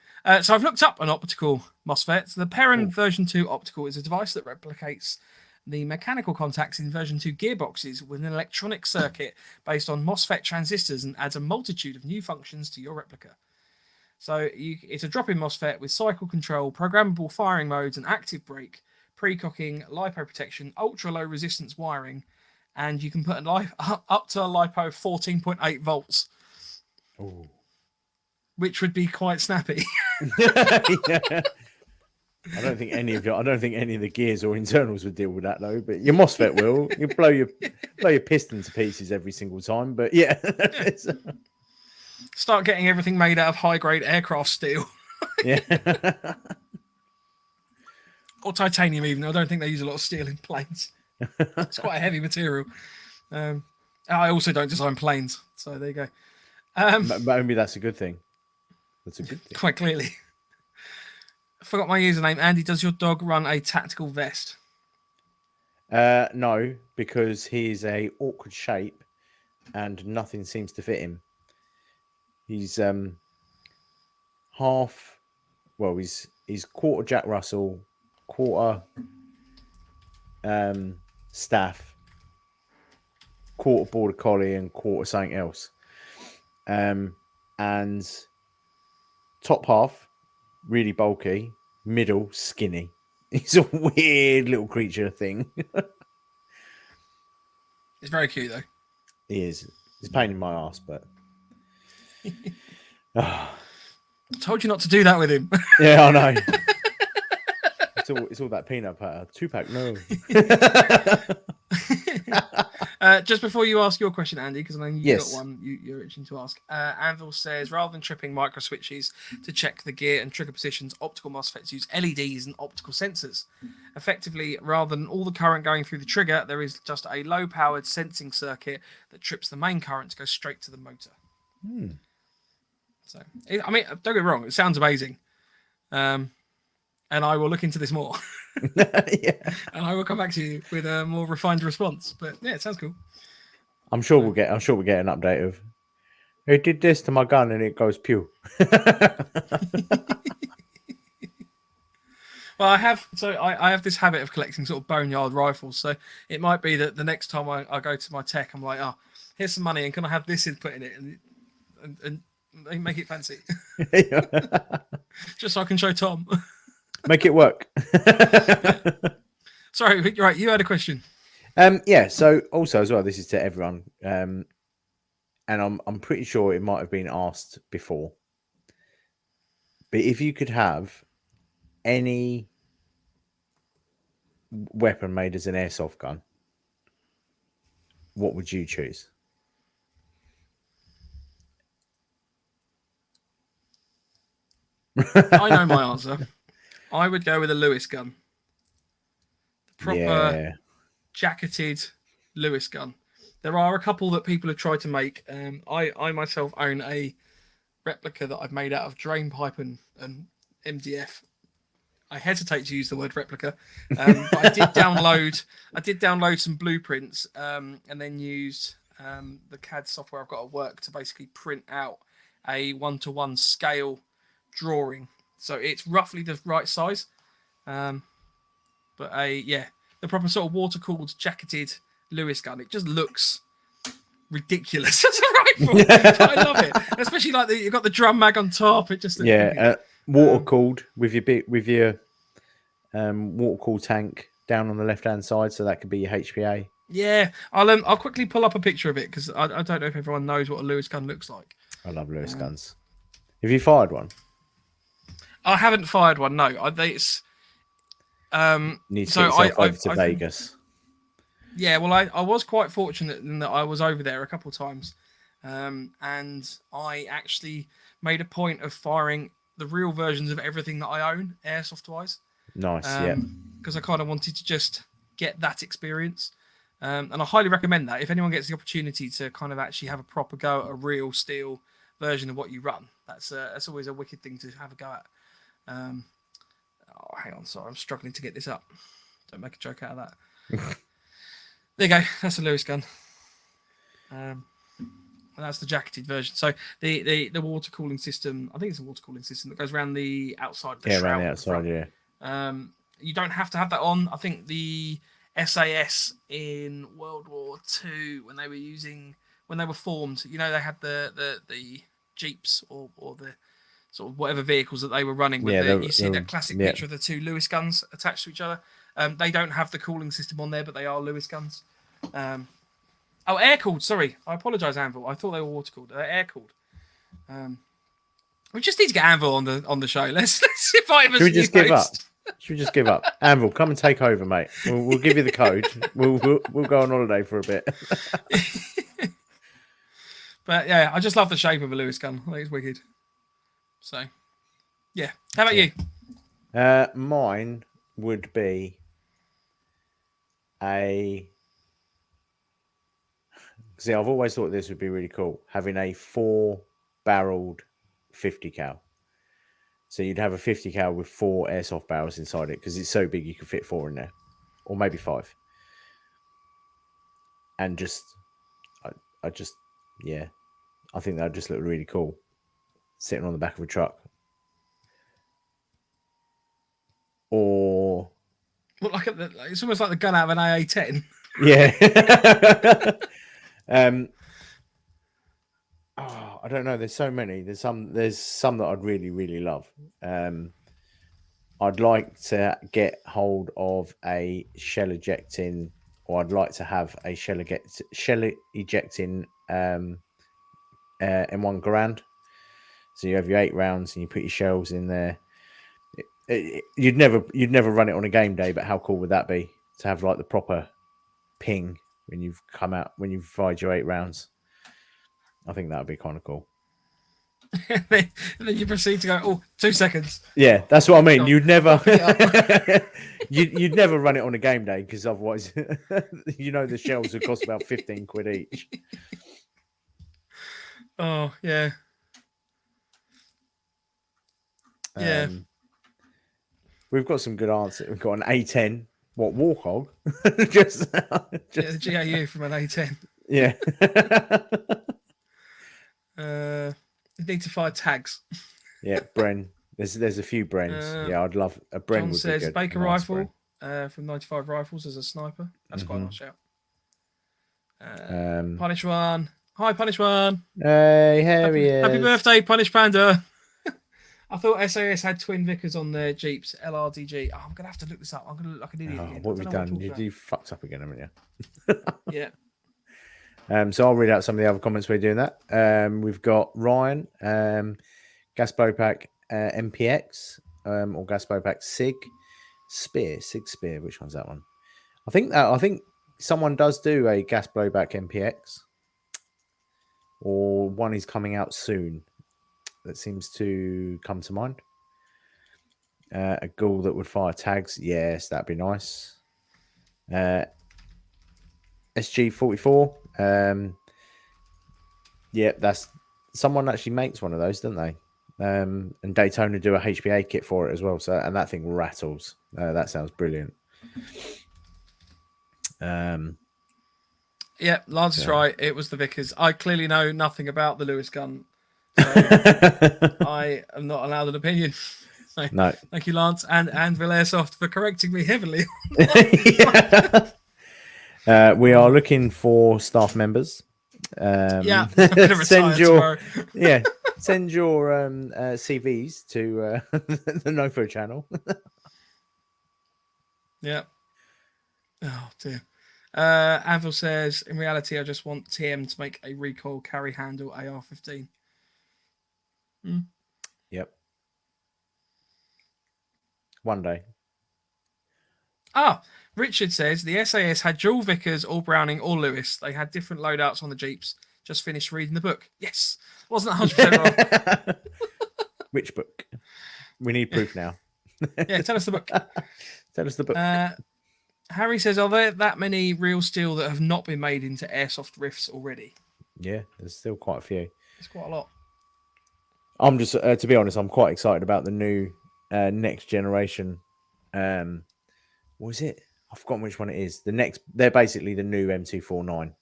So I've looked up an optical MOSFET. The Perrin version 2 optical is a device that replicates the mechanical contacts in version 2 gearboxes with an electronic circuit based on MOSFET transistors and adds a multitude of new functions to your replica. So it's a drop-in MOSFET with cycle control, programmable firing modes, and active brake, pre-cocking, LiPo protection, ultra-low resistance wiring, and you can put up to a LiPo of 14.8 volts, which would be quite snappy. Yeah. I don't think any of the gears or internals would deal with that though. But your MOSFET will. You blow your piston to pieces every single time. But yeah. Start getting everything made out of high-grade aircraft steel. Yeah. Or titanium even. I don't think they use a lot of steel in planes. It's quite a heavy material. I also don't design planes. So there you go. But maybe that's a good thing. That's a good thing. Quite clearly. I forgot my username. Andy, does your dog run a tactical vest? No, because he's a awkward shape and nothing seems to fit him. He's he's quarter Jack Russell, quarter staff, quarter border collie, and quarter something else. And top half really bulky, middle skinny. He's a weird little creature thing. It's very cute though. He is. He's a pain in my ass, but I told you not to do that with him. yeah, I know. It's all that peanut butter. 2-pack, no. Just before you ask your question, Andy, because I know you've got one you're itching to ask. Anvil says, rather than tripping micro switches to check the gear and trigger positions, optical MOSFETs use LEDs and optical sensors. Effectively, rather than all the current going through the trigger, there is just a low-powered sensing circuit that trips the main current to go straight to the motor. So, I mean, don't get me wrong, it sounds amazing. And I will look into this more. Yeah. And I will come back to you with a more refined response. But yeah, it sounds cool. I'm sure we'll get an update of who did this to my gun and it goes pew. Well, I have this habit of collecting sort of boneyard rifles. So it might be that the next time I go to my tech, I'm like, oh, here's some money and can I have this input in it and make it fancy. Just so I can show Tom. Make it work. Sorry, you're right. You had a question. Yeah. So also as well, this is to everyone, and I'm pretty sure it might have been asked before, But if you could have any weapon made as an airsoft gun, what would you choose? I know my answer. I would go with a Lewis gun. The proper jacketed Lewis gun. There are a couple that people have tried to make. I myself own a replica that I've made out of drain pipe and MDF. I hesitate to use the word replica, but I did download some blueprints and then used the CAD software I've got at work to basically print out a 1-to-1 scale drawing. So it's roughly the right size, but the proper sort of water-cooled jacketed Lewis gun. It just looks ridiculous as a rifle, but I love it. Especially like you've got the drum mag on top. It just looks water-cooled with your water-cooled tank down on the left-hand side, so that could be your HPA. Yeah, I'll quickly pull up a picture of it because I don't know if everyone knows what a Lewis gun looks like. I love Lewis guns. Have you fired one? I haven't fired one. No, it's need to get yourself over to Vegas. Yeah, well, I was quite fortunate in that I was over there a couple of times, and I actually made a point of firing the real versions of everything that I own, airsoft-wise. Nice, because I kind of wanted to just get that experience, and I highly recommend that if anyone gets the opportunity to kind of actually have a proper go at a real steel version of what you run. That's always a wicked thing to have a go at. Hang on, sorry, I'm struggling to get this up. Don't make a joke out of that. There you go. That's a Lewis gun. And that's the jacketed version. So the water cooling system, I think it's a water cooling system that goes around the outside. Around the outside, yeah. You don't have to have that on. I think the SAS in World War II, when they were formed, they had the Jeeps or the sort of whatever vehicles that they were running with. You see that classic picture of the two Lewis guns attached to each other. They don't have the cooling system on there, but they are Lewis guns. Air cooled. Sorry, I apologise, Anvil. I thought they were water cooled. They're air cooled. We just need to get Anvil on the show. Let's invite him. Should we just give up? Should we just give up? Anvil, come and take over, mate. We'll give you the code. We'll go on holiday for a bit. But yeah, I just love the shape of a Lewis gun. I think it's wicked. So, yeah. How about you? Mine would be See, I've always thought this would be really cool, having a 4-barreled 50 cal. So you'd have a 50 cal with 4 airsoft barrels inside it because it's so big you could fit 4 in there, or maybe 5. And I think that'd just look really cool, sitting on the back of a truck. Or it's almost like the gun out of an AA-10. Yeah. I don't know. There's so many. There's some that I'd really, really love. I'd like to get hold of a shell ejecting, or I'd like to have a shell ejecting M1 Garand. So you have your 8 rounds and you put your shells in there. You'd never run it on a game day, but how cool would that be to have like the proper ping when you've fired your 8 rounds? I think that would be kind of cool. And then you proceed to go, 2 seconds. Yeah, that's what I mean. You'd never you'd never run it on a game day because otherwise the shells would cost about 15 quid each. Oh yeah. Yeah. We've got some good answers. We've got an A10. What, Warthog? just the GAU from an A10. Yeah. You need to fire tags. Yeah, Bren. There's a few Brens. Yeah, I'd love a Bren. John would says be good. Baker rifle from 95 Rifles as a sniper. That's quite a nice shout. Punish One. Hi, Punish One. Hey, here he is. Happy birthday, Punish Panda. I thought SAS had twin Vickers on their Jeeps, LRDG. Oh, I'm going to have to look this up. I'm going to look like an idiot again. What have we done? You fucked up again, haven't you? Yeah. So I'll read out some of the other comments we're doing that. We've got Ryan, Gas Bopack, MPX or gas blowback Sig Spear. Which one's that one? I think someone does do a gas blowback MPX, or one is coming out soon. That seems to come to mind. A ghoul that would fire tags. Yes, that'd be nice. SG-44. Yeah, that's someone actually makes one of those, don't they? And Daytona do a HPA kit for it as well. So, and that thing rattles. That sounds brilliant. Yeah, Lance is right. It was the Vickers. I clearly know nothing about the Lewis gun. So I am not allowed an opinion. So, no. Thank you, Lance, and Airsoft for correcting me heavily. We are looking for staff members. Yeah, send your send your CVs to the NoFo channel. Yeah. Oh dear. Anvil says, in reality, I just want TM to make a recoil carry handle AR-15. Yep. One day. Richard says the SAS had dual Vickers, all Browning, all Lewis. They had different loadouts on the Jeeps. Just finished reading the book. Yes. Wasn't 100% wrong. Which book? We need proof now. Yeah, tell us the book. Tell us the book. Harry says, are there that many real steel that have not been made into airsoft riffs already? Yeah, there's still quite a few. It's quite a lot. I'm just, to be honest, I'm quite excited about the new next generation. What is it? I've forgotten which one it is. They're basically the new M249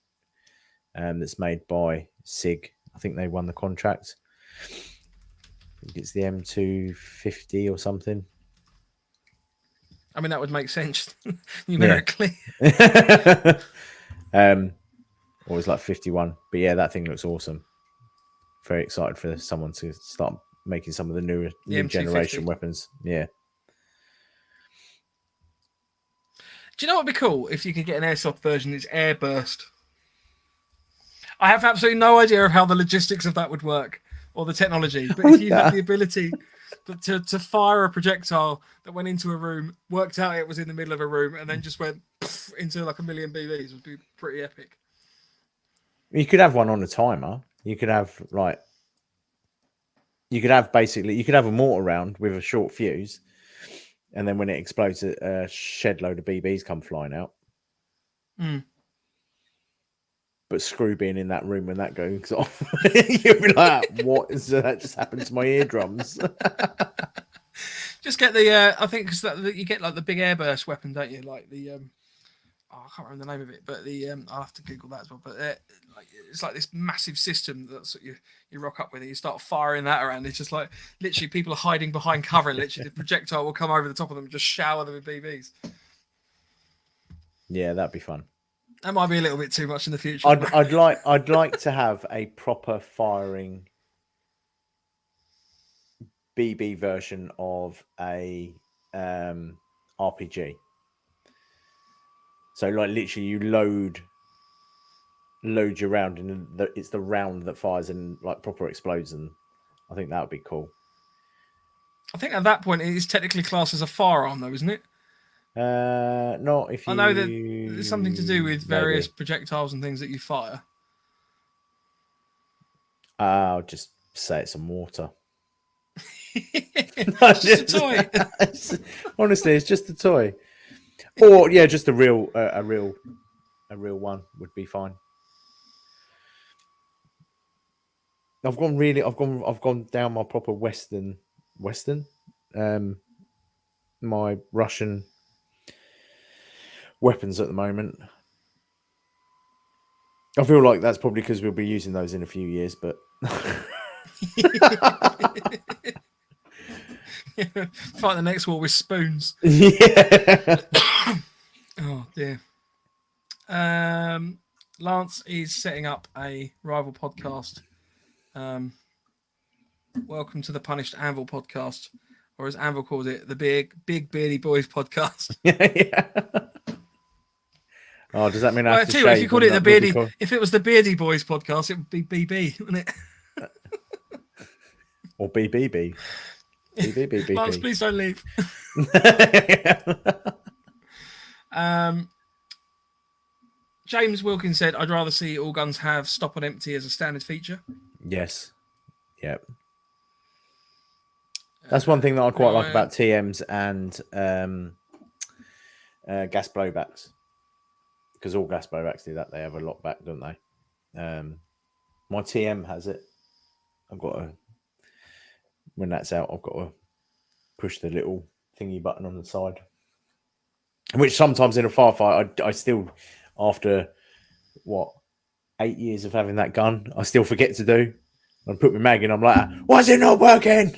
that's made by SIG. I think they won the contract. I think it's the M250 or something. I mean, that would make sense numerically. Or it's like 51. But yeah, that thing looks awesome. Very excited for someone to start making some of the new generation weapons. Yeah. Do you know what would be cool if you could get an airsoft version that's airburst? I have absolutely no idea of how the logistics of that would work or the technology. But if you had the ability to fire a projectile that went into a room, worked out it was in the middle of a room, and then just went into like a million BBs, would be pretty epic. You could have one on a timer. You could have a mortar round with a short fuse, and then when it explodes, a shed load of BBs come flying out. But screw being in that room when that goes off, you'll be like, "What is that? Just happened to my eardrums." Just get the I think because you get like the big airburst weapon, don't you? Like the I can't remember the name of it, but the I'll have to Google that as well. But it's like this massive system that's what you rock up with it. You start firing that around. It's just like literally people are hiding behind cover, and literally the projectile will come over the top of them and just shower them with BBs. Yeah, that'd be fun. That might be a little bit too much in the future. I'd like to have a proper firing BB version of a RPG. So like literally you load your round and it's the round that fires and like proper explodes, and I think that would be cool. I think at that point it is technically classed as a firearm though, isn't it? Not if you... I know that there's something to do with various projectiles and things that you fire. I'll just say it's a mortar. It's just a toy. Honestly, it's just a toy. Or yeah, just a real one would be fine. I've gone down my proper Western. My Russian weapons at the moment. I feel like that's probably because we'll be using those in a few years, but fight the next war with spoons. Yeah. Oh dear. Lance is setting up a rival podcast. Welcome to the Punished Anvil podcast, or as Anvil calls it, the Big Beardy Boys podcast. Yeah. Oh, does that mean I have to shave? If you called it the Beardy, if it was the Beardy Boys podcast, it would be BB, wouldn't it? Or BBB. Beep, beep, beep, beep, Lance, beep. please don't leave. James Wilkins said, "I'd rather see all guns have stop on empty as a standard feature." Yes. Yep. That's one thing that I quite like about TMs and gas blowbacks, because all gas blowbacks do that. They have a lockback, don't they? My TM has it. I've got to, when that's out, I've got to push the little thingy button on the side, which sometimes in a firefight, I still, after 8 years of having that gun, I still forget to do. I put my mag in, I'm like, why is it not working?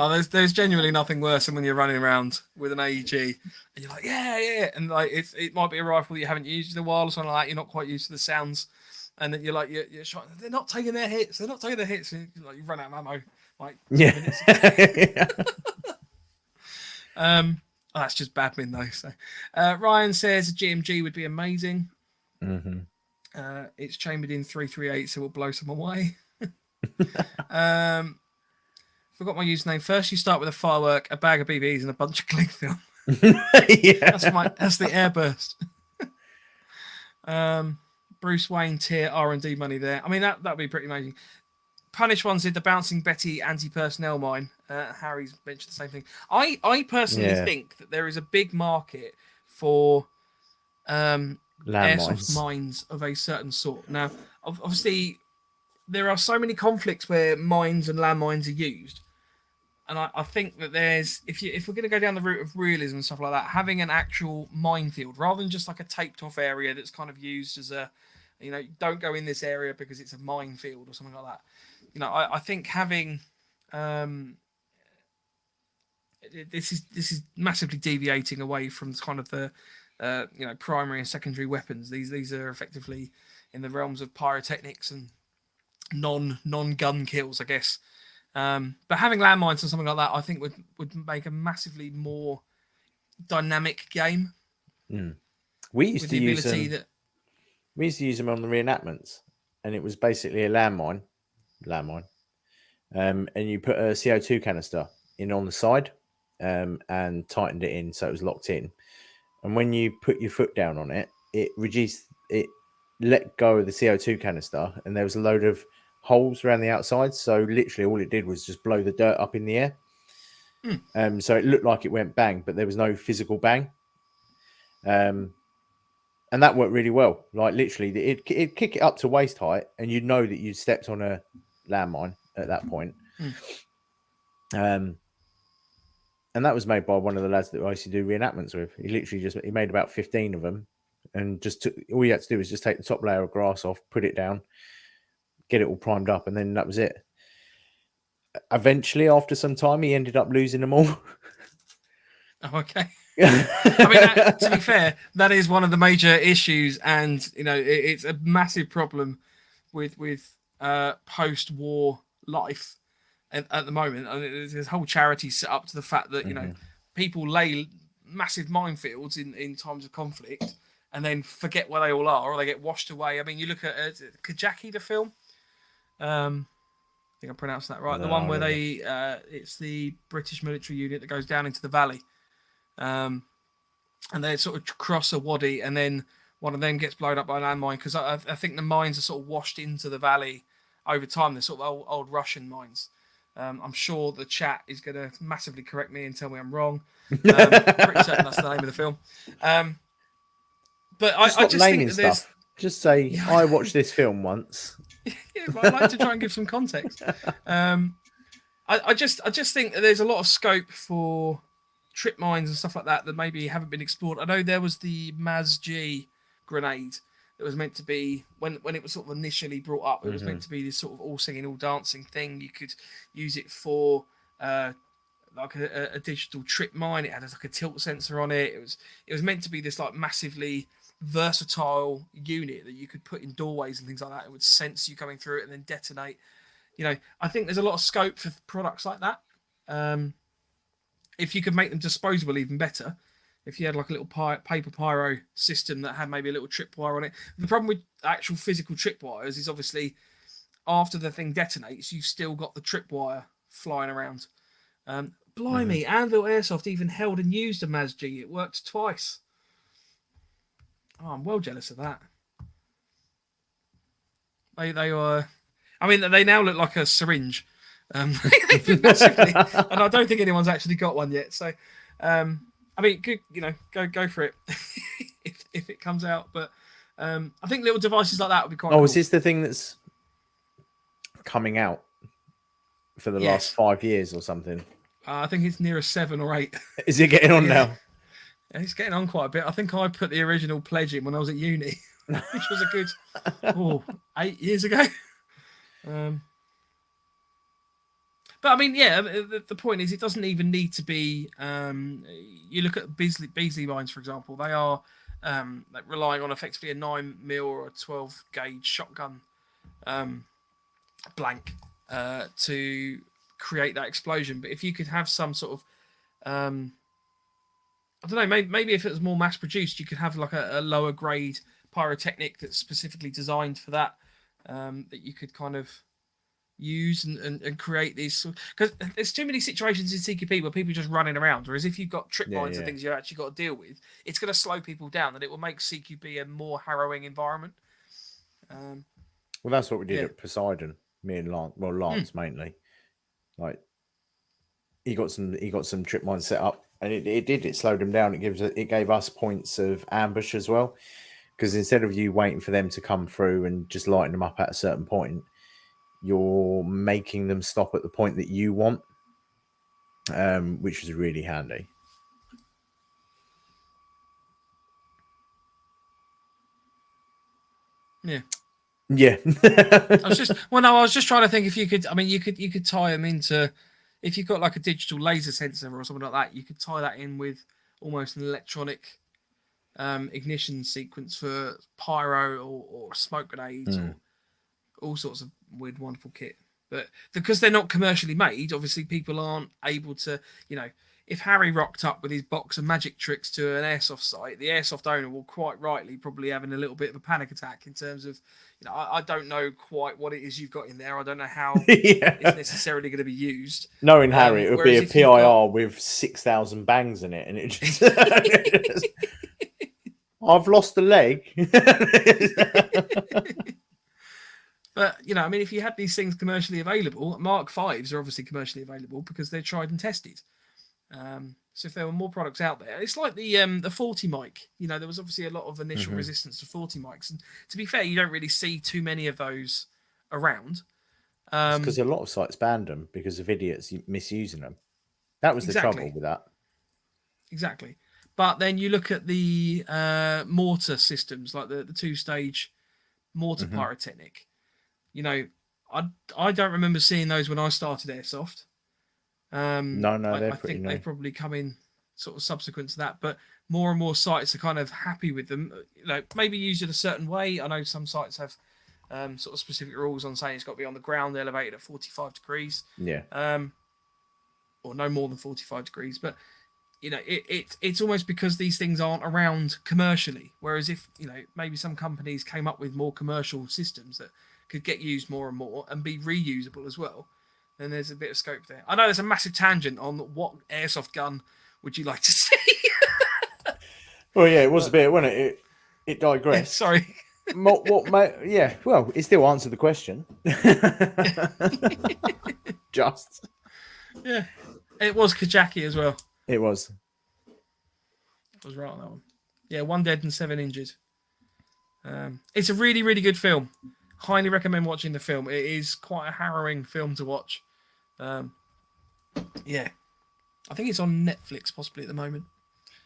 Oh, there's genuinely nothing worse than when you're running around with an AEG and you're like, yeah, and like it might be a rifle that you haven't used in a while or something like that. You're not quite used to the sounds, and then you're like, you're shot. They're not taking their hits. And you run out of ammo. Like, yeah. Oh, that's just badmin though. So, Ryan says a GMG would be amazing. Mm-hmm. It's chambered in 338, so it will blow someone away. Forgot my username. First, you start with a firework, a bag of BBs, and a bunch of cling film. Yeah, that's the airburst. Bruce Wayne tier R&D money there. I mean, that'd be pretty amazing. Punish one said the bouncing Betty anti-personnel mine. Harry's mentioned the same thing. I personally think that there is a big market for airsoft mines of a certain sort. Now, obviously, there are so many conflicts where mines and landmines are used. And I think that if we're going to go down the route of realism and stuff like that, having an actual minefield rather than just like a taped off area that's kind of used as a, don't go in this area because it's a minefield or something like that. I think having this is massively deviating away from kind of the primary and secondary weapons. These are effectively in the realms of pyrotechnics and non-gun kills, I guess. But having landmines and something like that, I think would make a massively more dynamic game. We used to use them. We used to use them on the reenactments, and it was basically a landmine, and you put a CO2 canister in on the side, and tightened it in so it was locked in. And when you put your foot down on it, it let go of the CO2 canister, and there was a load of holes around the outside, so literally all it did was just blow the dirt up in the air. So it looked like it went bang, but there was no physical bang. And that worked really well. Like literally, it'd kick it up to waist height, and you'd know that you'd stepped on a landmine at that point. And that was made by one of the lads that I used to do reenactments with. He literally he made about 15 of them, and all you had to do was just take the top layer of grass off, put it down, get it all primed up, and then that was it. Eventually, after some time, he ended up losing them all. Oh, okay. I mean, to be fair, that is one of the major issues, and it's a massive problem with post-war life at the moment. I mean, there's this whole charity set up to the fact that people lay massive minefields in times of conflict, and then forget where they all are, or they get washed away. I mean, you look at Kajaki, the film. I think I pronounced that right. The one where it's the British military unit that goes down into the valley. And they sort of cross a wadi, and then one of them gets blown up by a landmine, because I think the mines are sort of washed into the valley over time. They're sort of old Russian mines. I'm sure the chat is going to massively correct me and tell me I'm wrong. Pretty certain that's the name of the film. But I just think that there's... Just say, I watched this film once. Yeah, but I'd like to try and give some context. I just think that there's a lot of scope for trip mines and stuff like that maybe haven't been explored. I know there was the MAS-G grenade that was meant to be, when it was sort of initially brought up, it was meant to be this sort of all singing, all dancing thing. You could use it for like a digital trip mine. It had like a tilt sensor on it. It was meant to be this like massively versatile unit that you could put in doorways and things like that. It would sense you coming through it and then detonate. I think there's a lot of scope for products like that. If you could make them disposable, even better. If you had like a little paper pyro system that had maybe a little tripwire on it. The problem with actual physical tripwires is obviously after the thing detonates, you've still got the tripwire flying around. Blimey, Anvil Airsoft even held and used a MASG. It worked twice. Oh, I'm well jealous of that. They were... I mean, they now look like a syringe. They've been massively, and I don't think anyone's actually got one yet. So, I mean, good, go for it if it comes out. But I think little devices like that would be quite. Oh, cool. is this the thing that's coming out for the last 5 years or something? I think it's near a 7 or 8. Is it getting on now? Yeah, it's getting on quite a bit. I think I put the original pledge in when I was at uni, which was a good 8 years ago. But I mean, yeah, the point is, it doesn't even need to be. You look at Beasley mines, for example. They are like relying on effectively a 9mm or a 12 gauge shotgun blank to create that explosion. But if you could have some sort of, I don't know, maybe if it was more mass produced, you could have like a lower grade pyrotechnic that's specifically designed for that, that you could kind of use and create these, because there's too many situations in CQP where people are just running around, whereas if you've got trip mines and things you actually got to deal with, it's going to slow people down and it will make CQP a more harrowing environment. Well, that's what we did at Poseidon, me and Lance. Well, Lance mainly. Like, he got some trip mines set up, and it slowed them down. It gave us points of ambush as well, because instead of you waiting for them to come through and just lighting them up at a certain point, you're making them stop at the point that you want, which is really handy. Yeah. I was just trying to think if you could. I mean, you could tie them into, if you've got like a digital laser sensor or something like that, you could tie that in with almost an electronic ignition sequence for pyro or smoke grenades or all sorts of weird, wonderful kit. But because they're not commercially made, obviously people aren't able to, if Harry rocked up with his box of magic tricks to an airsoft site, the airsoft owner will quite rightly probably having a little bit of a panic attack in terms of, I don't know quite what it is you've got in there. I don't know how it's necessarily going to be used. Knowing Harry, it would be a PIR with 6,000 bangs in it, and it just... I've lost a leg. But, I mean, if you had these things commercially available, Mark 5s are obviously commercially available because they're tried and tested. So if there were more products out there, it's like the 40 mic. There was obviously a lot of initial resistance to 40 mics. And to be fair, you don't really see too many of those around. Because a lot of sites banned them because of idiots misusing them. That was the trouble with that. Exactly. But then you look at the mortar systems, like the two-stage mortar pyrotechnic. I don't remember seeing those when I started Airsoft. No, I think they've probably come in sort of subsequent to that, but more and more sites are kind of happy with them. Maybe used in a certain way. I know some sites have sort of specific rules on saying it's got to be on the ground, elevated at 45 degrees. Yeah. Or no more than 45 degrees. But it's almost because these things aren't around commercially. Whereas if maybe some companies came up with more commercial systems that could get used more and more and be reusable as well, then there's a bit of scope there. I know there's a massive tangent on what airsoft gun would you like to see. Well, yeah, it was a bit, wasn't it? It digressed. Sorry. Yeah, well, it still answered the question. Just. Yeah. It was Kajaki as well. It was. I was right on that one. Yeah, 1 dead and 7 injured. It's a really, really good film. Highly recommend watching the film. It is quite a harrowing film to watch. Yeah. I think it's on Netflix possibly at the moment.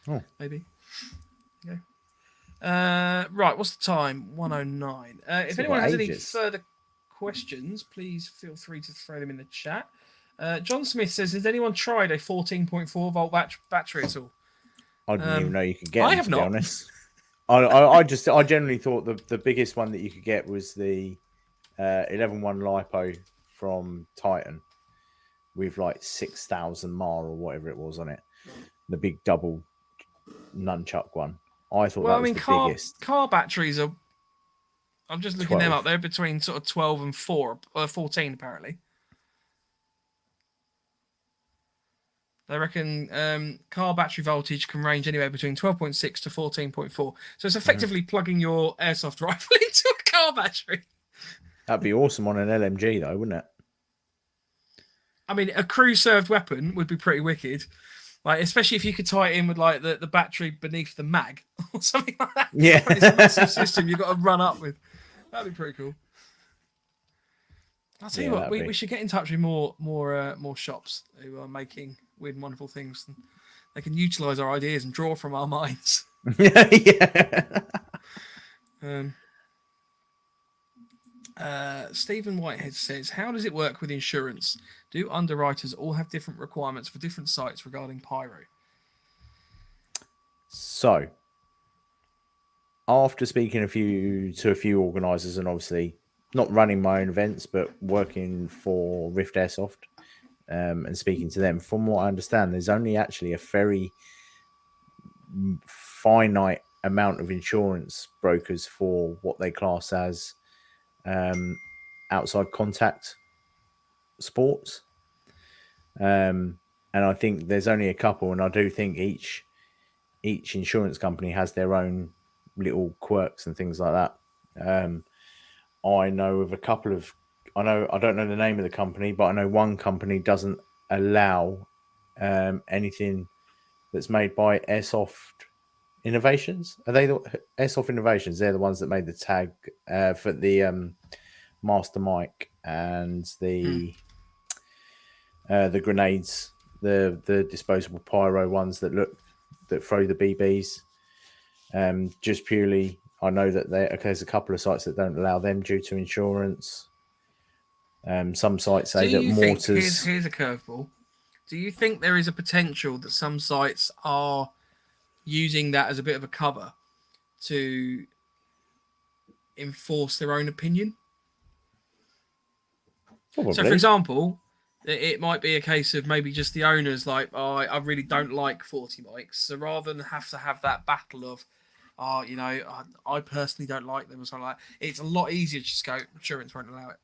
Oh. Maybe. Yeah. Right, what's the time? 1:09. If anyone has any further questions, please feel free to throw them in the chat. John Smith says, has anyone tried a 14.4 volt battery at all? I didn't even know you could get them, have to not. be honest. I generally thought the biggest one that you could get was the 11.1 LiPo from Titan with like 6,000 mAh or whatever it was on it. The big double nunchuck one. I thought that was the biggest. Car batteries are I'm just looking 12. them up. They're between sort of 12 and 14 apparently. They reckon car battery voltage can range anywhere between 12.6 to 14.4. So it's effectively plugging your airsoft rifle into a car battery. That'd be awesome on an LMG, though, wouldn't it? I mean, a crew-served weapon would be pretty wicked. Like, especially if you could tie it in with like the battery beneath the mag or something like that. Yeah. It's a massive system you've got to run up with. That'd be pretty cool. I'll tell you what, we should get in touch with more shops who are making weird and wonderful things. And they can utilise our ideas and draw from our minds. Yeah. Stephen Whitehead says, how does it work with insurance? Do underwriters all have different requirements for different sites regarding pyro? So, after speaking to a few organisers, and obviously not running my own events, but working for Rift Airsoft, and speaking to them, from what I understand, there's only actually a very finite amount of insurance brokers for what they class as outside contact sports. And I think there's only a couple, and I do think each insurance company has their own little quirks and things like that. I know of a couple of, I don't know the name of the company, but I know one company doesn't allow anything that's made by Airsoft Innovations. Are they the Airsoft Innovations? They're the ones that made the tag for the Master Mic and the grenades, the disposable pyro ones that throw the BBs. Just purely, I know that there's a couple of sites that don't allow them due to insurance. Some sites say that mortars. Here's a curveball. Do you think there is a potential that some sites are using that as a bit of a cover to enforce their own opinion? Probably. So, for example, it might be a case of maybe just the owners like, oh, I really don't like 40 mics. So rather than have to have that battle of, I personally don't like them or something like that, it's a lot easier to just go, insurance won't allow it.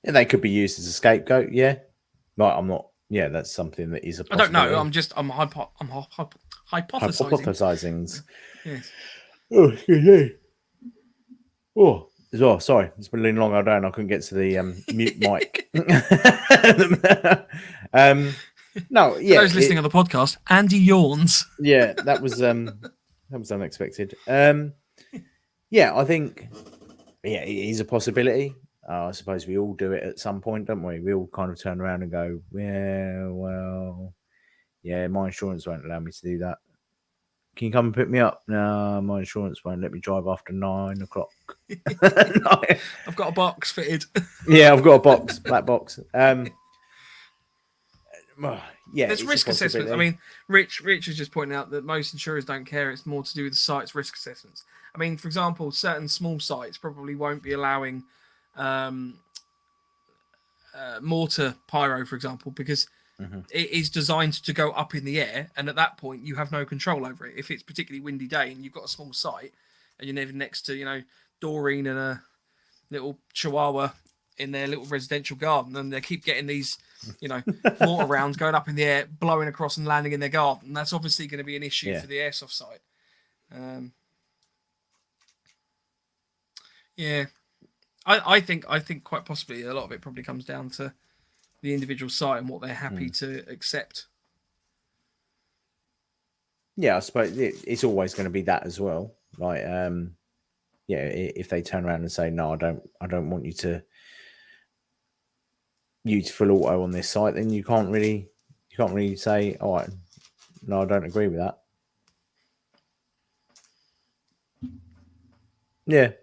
Yeah, they could be used as a scapegoat. Yeah, but I'm not. Yeah, that's something that is a possibility. I don't know. I'm hypothesizing. Yes. Oh, excuse me. Oh, as well. Sorry, it's been a little long. I couldn't get to the mute mic. No, yeah. For those listening on the podcast, Andy yawns. Yeah, that was unexpected. Yeah, I think it is a possibility. I suppose we all do it at some point, don't we? We all kind of turn around and go, yeah, well, yeah, my insurance won't allow me to do that. Can you come and pick me up? No, my insurance won't let me drive after 9 o'clock. I've got a box fitted. Yeah, I've got a box, black box. Yeah, there's risk assessments. I mean, Rich is just pointing out that most insurers don't care. It's more to do with the site's risk assessments. I mean, for example, certain small sites probably won't be allowing mortar pyro, for example, because it is designed to go up in the air, and at that point you have no control over it. If it's particularly windy day and you've got a small site and you're living next to Doreen and a little chihuahua in their little residential garden, and they keep getting these mortar rounds going up in the air, blowing across and landing in their garden, that's obviously going to be an issue for the airsoft site. I think quite possibly a lot of it probably comes down to the individual site and what they're happy to accept. Yeah, I suppose it's always going to be that as well. Like, if they turn around and say, no, I don't want you to use full auto on this site, then you can't really say, all right, no, I don't agree with that. Yeah.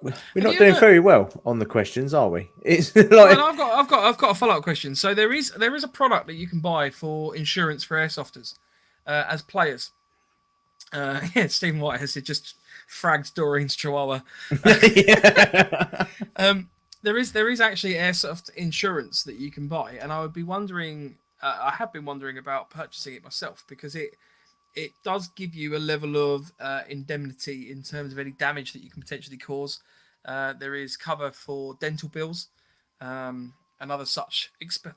We're not doing very well on the questions, are we? It's like I've got a follow-up question. So there is a product that you can buy for insurance for airsofters as players. Stephen White has just fragged Doreen's chihuahua. There is actually airsoft insurance that you can buy, and I would be wondering. I have been wondering about purchasing it myself because it does give you a level of indemnity in terms of any damage that you can potentially cause. There is cover for dental bills and other such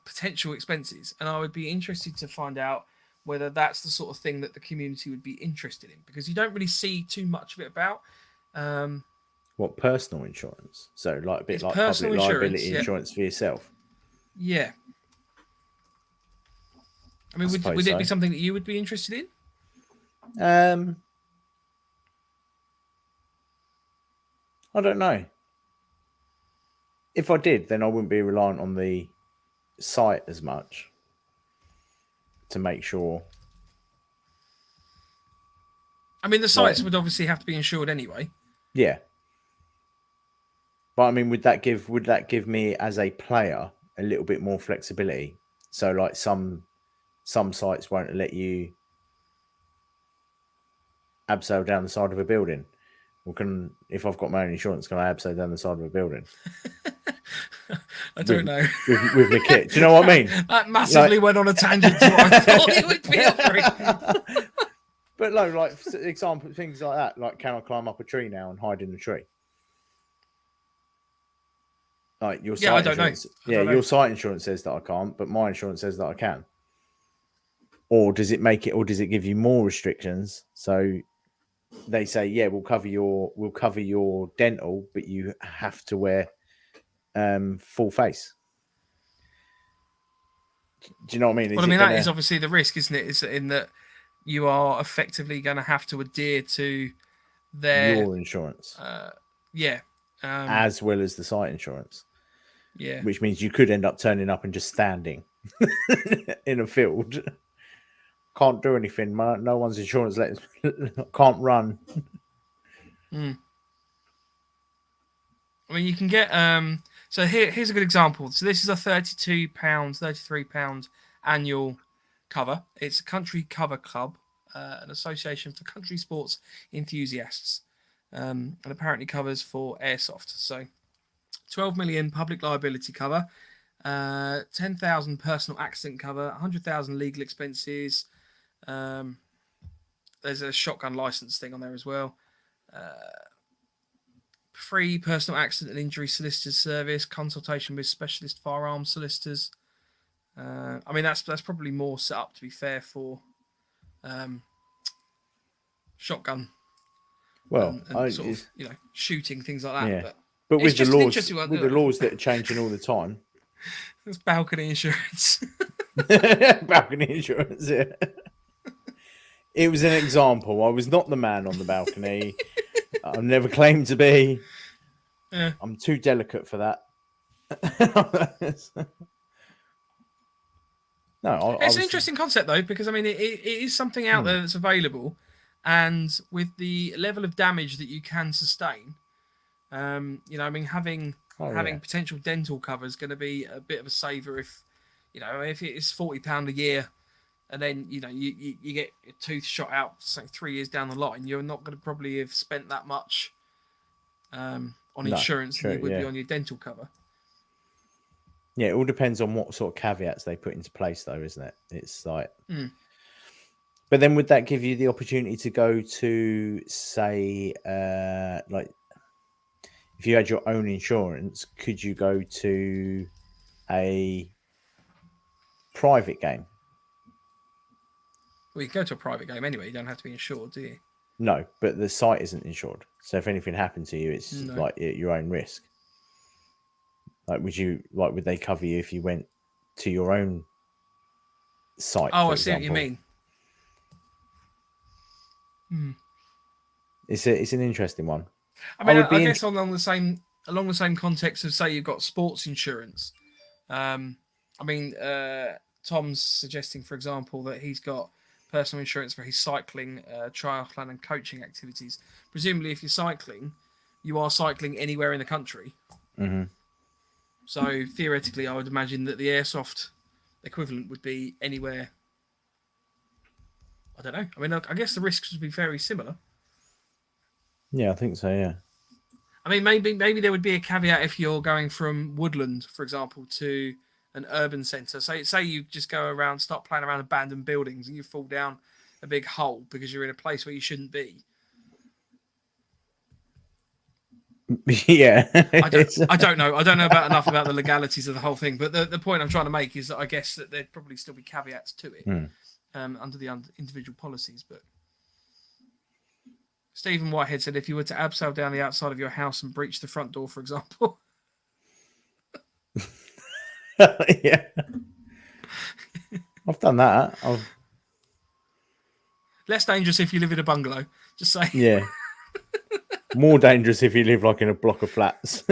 potential expenses. And I would be interested to find out whether that's the sort of thing that the community would be interested in, because you don't really see too much of it about. What, personal insurance? So like a bit It's like personal public liability insurance, yeah. insurance for yourself. Yeah. I mean, would suppose it be so. something that you would be interested in? I don't know. If I did, then I wouldn't be reliant on the site as much to make sure. I mean, the sites would obviously have to be insured anyway. Yeah. But I mean, would that give me as a player a little bit more flexibility? So like some sites won't let you abseil down the side of a building. Or if I've got my own insurance, can I abseil down the side of a building? I don't know. With my kit. Do you know what I mean? That massively went on a tangent to what I thought it would be offering. But no, like for example, things like that. Like, can I climb up a tree now and hide in the tree? Like your site I don't insurance. know. Your site insurance says that I can't, but my insurance says that I can. Or does it give you more restrictions? So they say, yeah, we'll cover your dental, but you have to wear full face. Do you know what I mean? Well, I mean, that is obviously the risk, isn't it? Is in that you are effectively going to have to adhere to your insurance. As well as the site insurance. Yeah. Which means you could end up turning up and just standing in a field. Can't do anything. No one's insurance can't run. I mean, you can get so here's a good example. So this is a £33 annual cover. It's a country cover club, an association for country sports enthusiasts, and apparently covers for airsoft. So 12 million public liability cover, 10,000 personal accident cover, 100,000 legal expenses. There's a shotgun license thing on there as well. Free personal accident and injury solicitors service, consultation with specialist firearms solicitors. I mean, that's probably more set up, to be fair, for shotgun. Well, and sort of, shooting, things like that. Yeah. But with the laws that are changing all the time. It's balcony insurance. Balcony insurance, yeah. It was an example. I was not the man on the balcony. I've never claimed to be. Yeah. I'm too delicate for that. It's an interesting concept, though, because I mean, it is something out there that's available, and with the level of damage that you can sustain, I mean, having potential dental cover is going to be a bit of a saver if it is £40 a year, and then you get your tooth shot out, say 3 years down the line, you're not going to probably have spent that much on insurance than you would be on your dental cover. Yeah, it all depends on what sort of caveats they put into place, though, isn't it? It's like, but then would that give you the opportunity to go to, say, like, if you had your own insurance, could you go to a private game? Well, you can go to a private game anyway. You don't have to be insured, do you? No, but the site isn't insured. So if anything happened to you, it's like at your own risk. Like, would they cover you if you went to your own site? Oh, I see what you mean. It's an interesting one. I mean, I guess along the same context of, say, you've got sports insurance. I mean, Tom's suggesting, for example, that he's got personal insurance for his cycling, triathlon, and coaching activities. Presumably, if you're cycling, you are cycling anywhere in the country. Mm-hmm. So theoretically, I would imagine that the airsoft equivalent would be anywhere. I don't know. I mean, I guess the risks would be very similar. Yeah, I think so. Yeah. I mean, maybe there would be a caveat if you're going from woodland, for example, to an urban centre. Say you just go around, start playing around abandoned buildings, and you fall down a big hole because you're in a place where you shouldn't be. Yeah. I don't know about enough about the legalities of the whole thing, but the point I'm trying to make is that I guess that there'd probably still be caveats to it under the individual policies. But Stephen Whitehead said, if you were to abseil down the outside of your house and breach the front door, for example. Yeah. I've done that. Less dangerous if you live in a bungalow. Just saying. Yeah. More dangerous if you live like in a block of flats.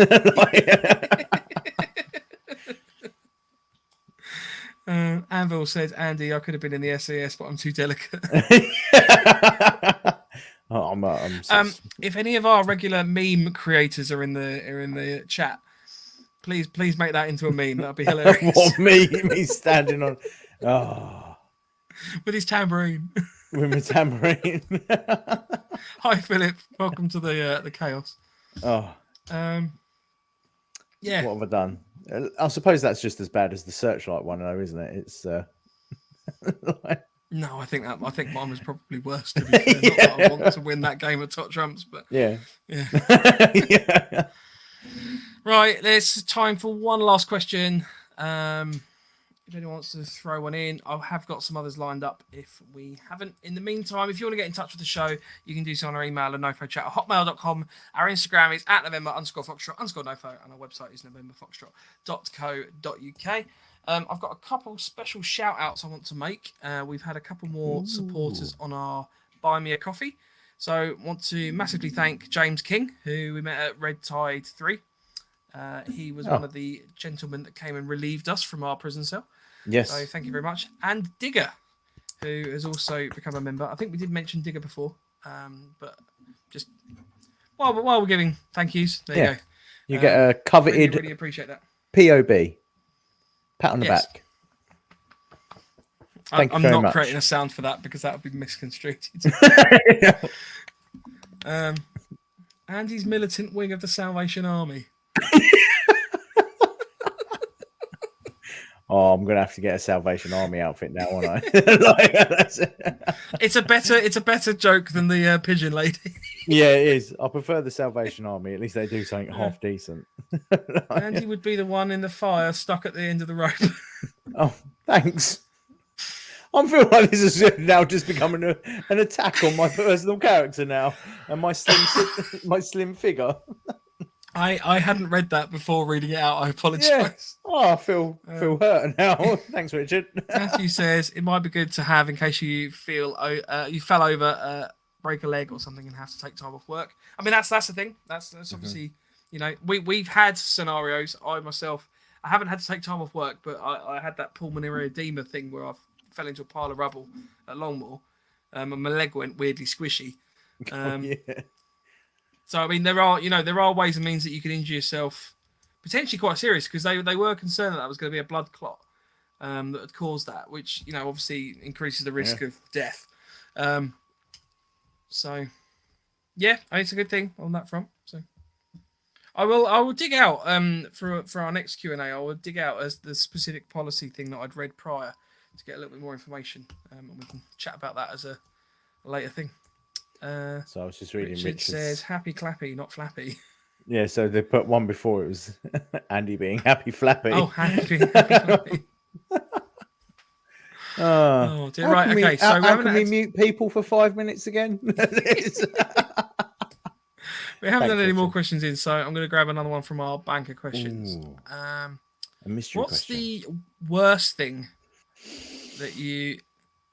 Anvil said, Andy, I could have been in the SAS, but I'm too delicate. If any of our regular meme creators are in the chat, please make that into a meme. That'd be hilarious. What, me standing on with his tambourine. With my tambourine. Hi Philip, welcome to the chaos. Oh. Yeah. What have I done? I suppose that's just as bad as the Searchlight one, though, isn't it? It's No, I think mine was probably worse. To be fair. Not that I want to win that game of Top Trumps, but yeah. Yeah. Right, there's time for one last question. If anyone wants to throw one in, I have got some others lined up if we haven't. In the meantime, if you want to get in touch with the show, you can do so on our email at nofochat@hotmail.com. Our Instagram is @November_Foxtrot_NoFo, and our website is novemberfoxtrot.co.uk. I've got a couple special shout outs I want to make. We've had a couple more supporters on our Buy Me a Coffee. So want to massively thank James King, who we met at Red Tide 3. He was one of the gentlemen that came and relieved us from our prison cell. Yes. So thank you very much. And Digger, who has also become a member. I think we did mention Digger before, but just while we're giving thank yous, there you go. You get a coveted really appreciate that. POB. Pat on the back. I'm not creating a sound for that because that would be misconstrued. Andy's militant wing of the Salvation Army. Oh, I'm gonna have to get a Salvation Army outfit now, aren't I? It's a better joke than the pigeon lady. Yeah, it is. I prefer the Salvation Army. At least they do something half decent. Andy would be the one in the fire stuck at the end of the rope. Oh, thanks. I feel like this is now just becoming an attack on my personal character now and my slim figure. I hadn't read that before reading it out. I apologise. Yeah. Oh, I feel hurt now. Thanks, Richard. Matthew says it might be good to have in case you feel you fell over, break a leg or something, and have to take time off work. I mean, that's the thing. That's obviously we've had scenarios. I haven't had to take time off work, but I had that pulmonary edema thing where I fell into a pile of rubble at Longmoor, and my leg went weirdly squishy. Yeah. So I mean, there are ways and means that you can injure yourself, potentially quite serious, because they were concerned that was going to be a blood clot that had caused that, which obviously increases the risk of death. So yeah, it's a good thing on that front. So I will dig out for our next Q&A. I will dig out as the specific policy thing that I'd read prior to get a little bit more information, and we can chat about that as a later thing. So I was just reading. Richard says happy clappy, not flappy. Yeah, so they put one before it was Andy being happy flappy. Oh, happy flappy. Oh dear. Right, okay. So how can we mute people for 5 minutes again? We haven't done any more questions in, so I'm going to grab another one from our banker questions. A mystery what's question. the worst thing that you...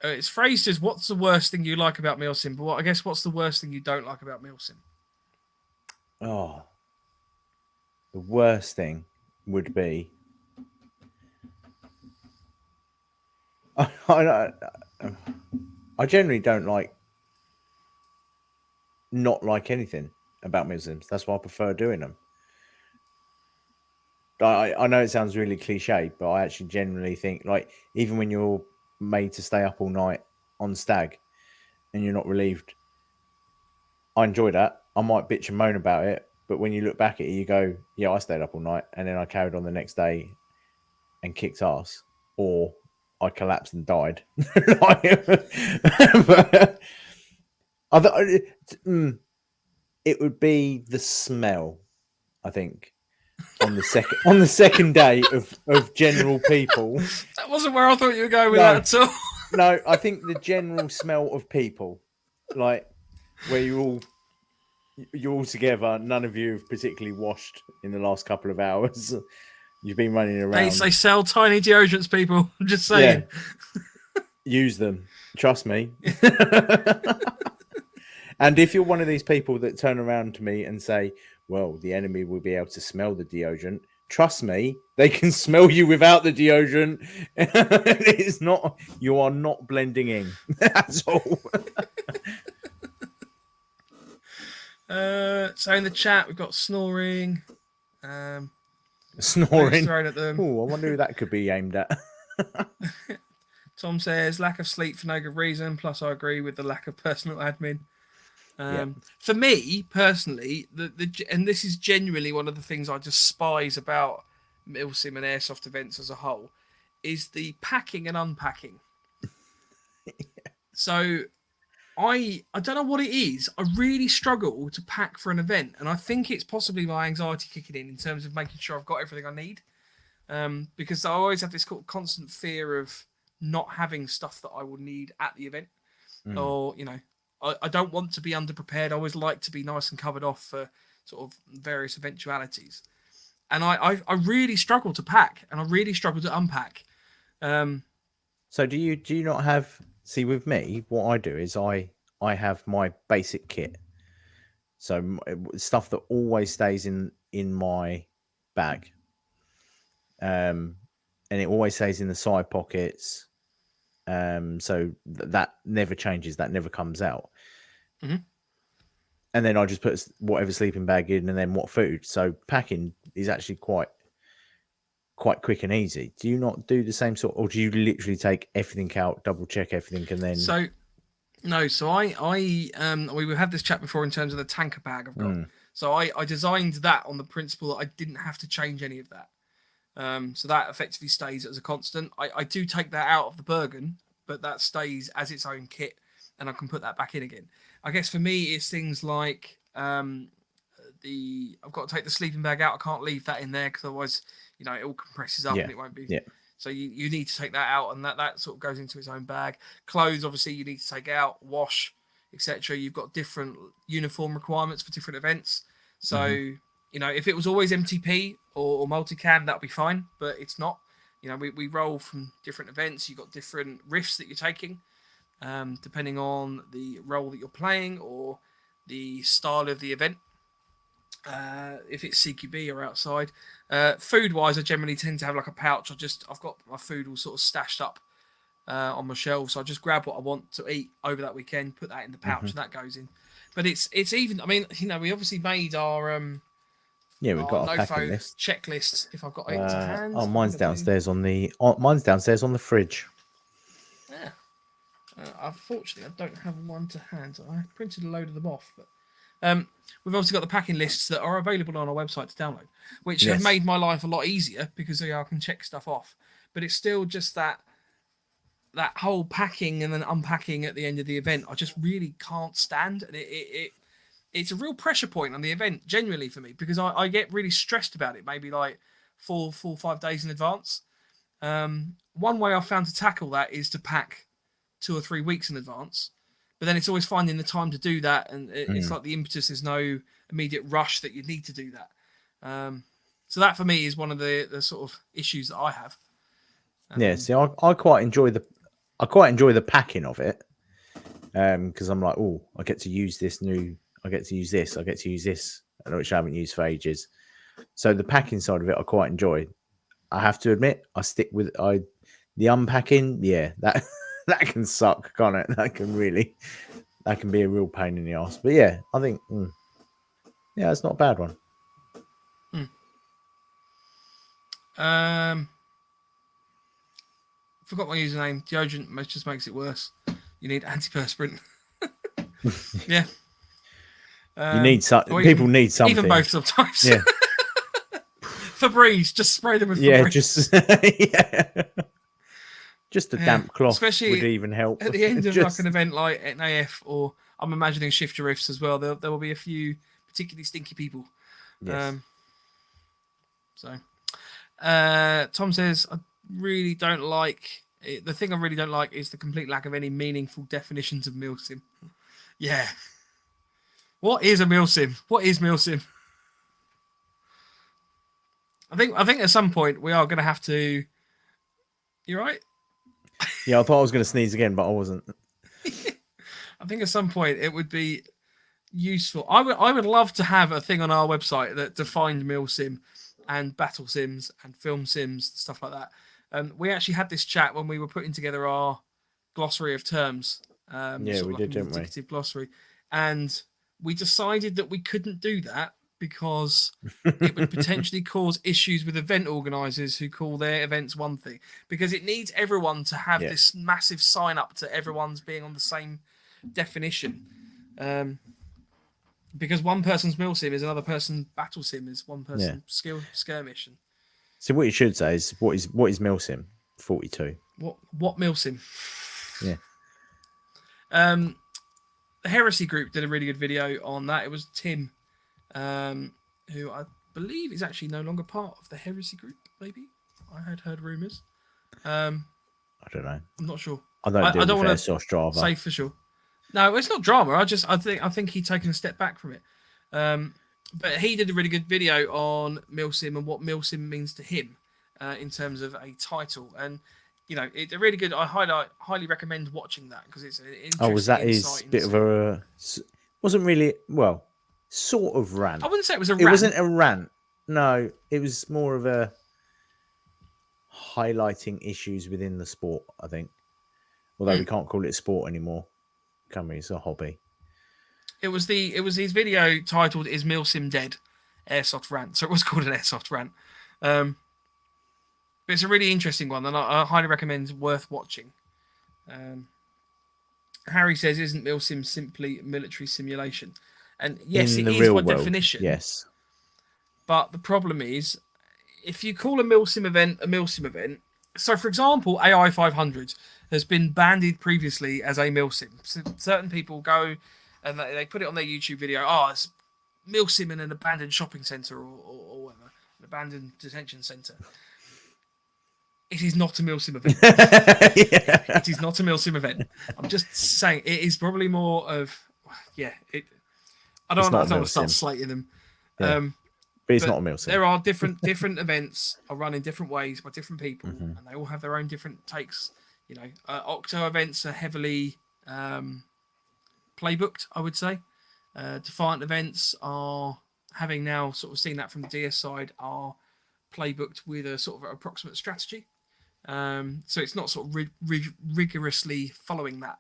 it's phrased as, what's the worst thing you like about Milsim? But I guess what's the worst thing you don't like about Milsim? Oh, the worst thing would be... I generally don't not like anything about Muslims. That's why I prefer doing them. I know it sounds really cliche, but I actually generally think, even when you're made to stay up all night on stag and you're not relieved, I enjoy that. I might bitch and moan about it, but when you look back at it, you go, yeah, I stayed up all night and then I carried on the next day and kicked ass, or I collapsed and died. But it would be the smell, I think, on the second day of general people. That wasn't where I thought you were going with that at all. No, I think the general smell of people, like where you're all together. None of you have particularly washed in the last couple of hours. You've been running around. They sell tiny deodorants, people. I'm just saying. Yeah. Use them. Trust me. And if you're one of these people that turn around to me and say, well, the enemy will be able to smell the deodorant, trust me, they can smell you without the deodorant. It's not, you are not blending in. That's all. So in the chat, we've got snoring. Snoring. Thrown at them. Oh, I wonder who that could be aimed at. Tom says lack of sleep for no good reason. Plus, I agree with the lack of personal admin. For me personally, and this is genuinely one of the things I despise about Milsim and airsoft events as a whole, is the packing and unpacking. So I don't know what it is. I really struggle to pack for an event, and I think it's possibly my anxiety kicking in terms of making sure I've got everything I need. Because I always have this constant fear of not having stuff that I will need at the event, or I don't want to be underprepared. I always like to be nice and covered off for sort of various eventualities, and I really struggle to pack, and I really struggle to unpack. So do you not have? See, with me, what I do is I have my basic kit. So stuff that always stays in my bag. And it always stays in the side pockets. So that never changes. That never comes out. Mm-hmm. And then I just put whatever sleeping bag in and then what food. So packing is actually quite quick and easy. Do you not do the same sort, or do you literally take everything out, double check everything, and then? So we had this chat before in terms of the tanker bag I've got. So I designed that on the principle that I didn't have to change any of that. So that effectively stays as a constant. I do take that out of the Bergen, but that stays as its own kit, and I can put that back in again. I guess for me, it's things like I've got to take the sleeping bag out. I can't leave that in there because otherwise, it all compresses up and it won't be. Yeah. So you need to take that out, and that sort of goes into its own bag. Clothes, obviously, you need to take out, wash, etc. You've got different uniform requirements for different events. So, if it was always MTP or multicam, that'll be fine, but it's not. We roll from different events. You've got different riffs that you're taking, depending on the role that you're playing or the style of the event. If it's CQB or outside. Food-wise, I generally tend to have like a pouch. I've got my food all sort of stashed up on my shelf, so I just grab what I want to eat over that weekend, put that in the pouch, and that goes in. But it's even. I mean, we obviously made our we've got a packing NoFo list. checklist. If I've got it to hand. Oh, mine's downstairs on the fridge. Yeah. Unfortunately, I don't have one to hand. So I printed a load of them off, but. We've obviously got the packing lists that are available on our website to download, which have made my life a lot easier because I can check stuff off. But it's still just that whole packing and then unpacking at the end of the event. I just really can't stand, and it's a real pressure point on the event, genuinely for me, because I get really stressed about it. Maybe like 4-5 days in advance. One way I've found to tackle that is to pack 2 or 3 weeks in advance. But then it's always finding the time to do that, and it's like the impetus. There's no immediate rush that you need to do that. So that for me is one of the sort of issues that I have. See, I quite enjoy the packing of it, because I'm like, oh, I get to use this. I get to use this, which I haven't used for ages. So the packing side of it, I quite enjoy. I have to admit, I stick with the unpacking. Yeah, that can suck, can't it? That can be a real pain in the ass. But yeah, I think, it's not a bad one. Forgot my username. Deodorant just makes it worse. You need antiperspirant. Yeah. You need people need something. Even both sometimes. Yeah. Febreze, just spray them with Febreze. Yeah, just yeah. Just a damp cloth especially would even help. at the end of Just- like an event like at NAF, or I'm imagining Shifter Riffs as well. There will be a few particularly stinky people. Yes. So, Tom says, I really don't like it. The thing I really don't like is the complete lack of any meaningful definitions of milsim. Yeah. What is a milsim? What is milsim? I think at some point we are going to have to. You right? Yeah, I thought I was going to sneeze again, but I wasn't. I think at some point it would be useful. I would love to have a thing on our website that defined milsim and battle sims and film sims, stuff like that. We actually had this chat when we were putting together our glossary of terms. Yeah, sort we of did, didn't we? indicative glossary, and we decided that we couldn't do that because it would potentially cause issues with event organizers who call their events one thing, because it needs everyone to have this massive sign up to everyone's being on the same definition. Because one person's milsim is another person's battle sim is one person's skill skirmish. So what you should say is what is milsim 42? What milsim? Yeah. The Heresy group did a really good video on that. It was Tim, who I believe is actually no longer part of the Heresy group. Maybe I had heard rumors. I don't know. I'm not sure. I don't want to Drama. Say for sure. No, it's not drama. I think he'd taken a step back from it. But he did a really good video on milsim and what milsim means to him in terms of a title. And you know, it's a really good. I highly recommend watching that because it's an interesting. Was that his bit of a? Wasn't really sort of rant. I wouldn't say it was a rant. It wasn't a rant. No, it was more of a highlighting issues within the sport. I think, although we can't call it sport anymore, can we? It's a hobby. It was his video titled "Is Milsim Dead?" Airsoft rant. So it was called an airsoft rant. But it's a really interesting one, and I highly recommend. It's worth watching. Harry says, "Isn't milsim simply military simulation?" And yes, it is by definition. Yes. But the problem is, if you call a milsim event. So, for example, AI 500 has been bandied previously as a milsim. So certain people go and they put it on their YouTube video. Oh, it's milsim in an abandoned shopping centre or whatever, an abandoned detention centre. It is not a milsim event. It is not a milsim event. I'm just saying it is probably more of I don't want to start slating them. Yeah. But it's not a milsim. There are different events are run in different ways by different people, and they all have their own different takes. You know, Octo events are heavily playbooked, I would say. Defiant events are, having now sort of seen that from the DS side, are playbooked with a sort of approximate strategy. So it's not sort of rigorously following that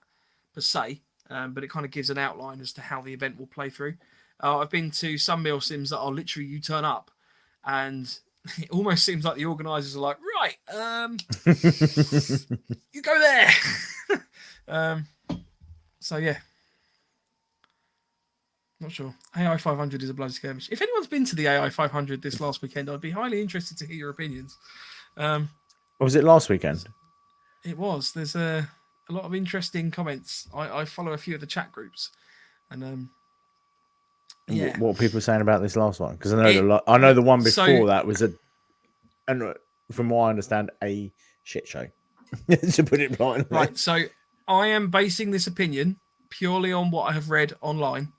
per se, but it kind of gives an outline as to how the event will play through. I've been to some milsims that are literally you turn up and it almost seems like the organisers are like, right, you go there. So yeah, not sure. AI 500 is a bloody skirmish. If anyone's been to the AI 500 this last weekend, I'd be highly interested to hear your opinions. Was it last weekend? It was. There's a lot of interesting comments. I follow a few of the chat groups, and what were people saying about this last one? Because I know the one before that was and from what I understand, a shit show. To put it bluntly. Right. So I am basing this opinion purely on what I have read online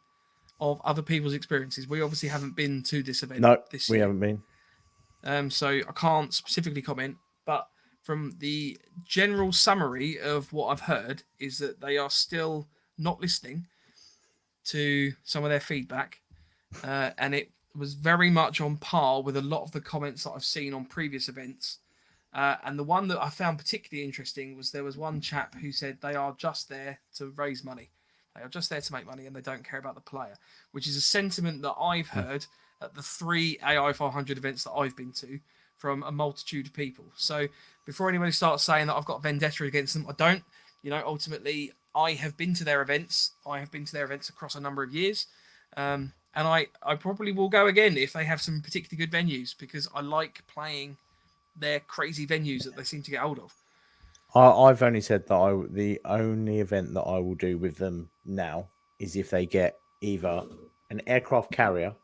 of other people's experiences. We obviously haven't been to this event. No, this we year. haven't been. So I can't specifically comment, but from the general summary of what I've heard is that they are still not listening to some of their feedback, and it was very much on par with a lot of the comments that I've seen on previous events. And the one that I found particularly interesting was there was one chap who said they are just there to raise money. They are just there to make money and they don't care about the player, which is a sentiment that I've heard at the 3 AI 500 events that I've been to from a multitude of people. So before anybody starts saying that I've got vendetta against them, I don't. You know, ultimately, I have been to their events. I have been to their events across a number of years. And I probably will go again if they have some particularly good venues, because I like playing their crazy venues that they seem to get hold of. I've only said that the only event that I will do with them now is if they get either an aircraft carrier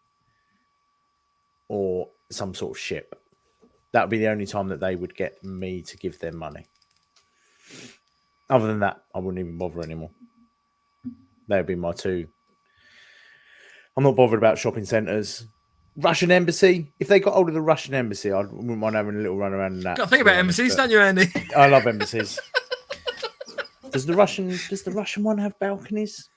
or some sort of ship. That would be the only time that they would get me to give them money. Other than that, I wouldn't even bother anymore. That would be my two. I'm not bothered about shopping centres. Russian embassy. If they got hold of the Russian embassy, I wouldn't mind having a little run around in that. Got to think about embassies, don't you, Andy? I love embassies. Does the Russian one have balconies?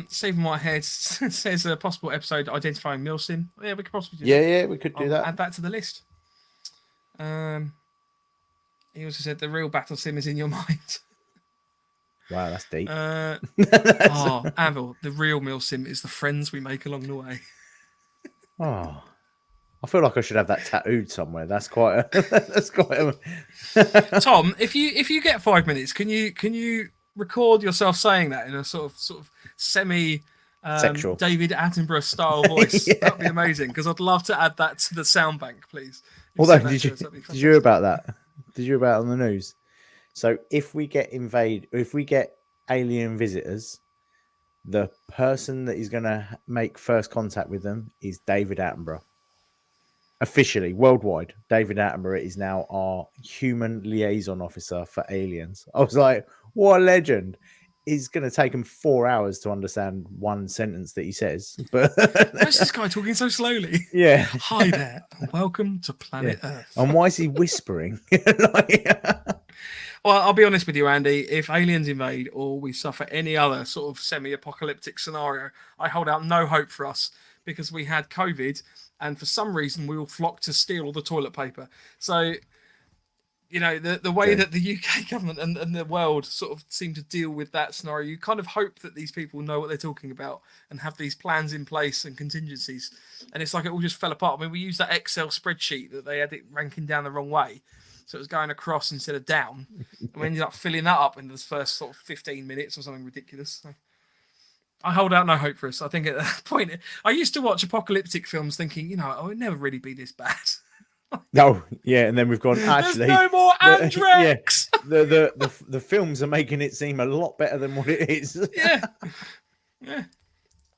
Stephen Whitehead says a possible episode identifying Milsim. Yeah, we could possibly do that. Yeah, we could do that. Add that to the list. He also said the real battle sim is in your mind. Wow, that's deep. Anvil, the real Milsim is the friends we make along the way. Oh, I feel like I should have that tattooed somewhere. That's quite a. Tom, if you get 5 minutes, can you record yourself saying that in a sort of semi sexual David Attenborough style voice? Yeah. That'd be amazing because I'd love to add that to the sound bank, please. Although, did you hear about that? Did you hear about it on the news? So if we get alien visitors, the person that is going to make first contact with them is David Attenborough. Officially, worldwide, David Attenborough is now our human liaison officer for aliens. I was like, what a legend. It's going to take him 4 hours to understand one sentence that he says. But why's this guy talking so slowly? Yeah. Hi there, and welcome to Planet Earth. And why is he whispering? Well, I'll be honest with you, Andy. If aliens invade or we suffer any other sort of semi-apocalyptic scenario, I hold out no hope for us because we had COVID and for some reason we all flocked to steal all the toilet paper. So, you know, the way that the UK government and the world sort of seem to deal with that scenario, you kind of hope that these people know what they're talking about and have these plans in place and contingencies. And it's like it all just fell apart. I mean, we used that Excel spreadsheet that they had it ranking down the wrong way. So it was going across instead of down. And we ended up filling that up in the first sort of 15 minutes or something ridiculous. So I hold out no hope for us. I think at that point, I used to watch apocalyptic films thinking, it would never really be this bad. No, yeah, and then we've gone, actually... There's no more Andrex! The films are making it seem a lot better than what it is. Yeah.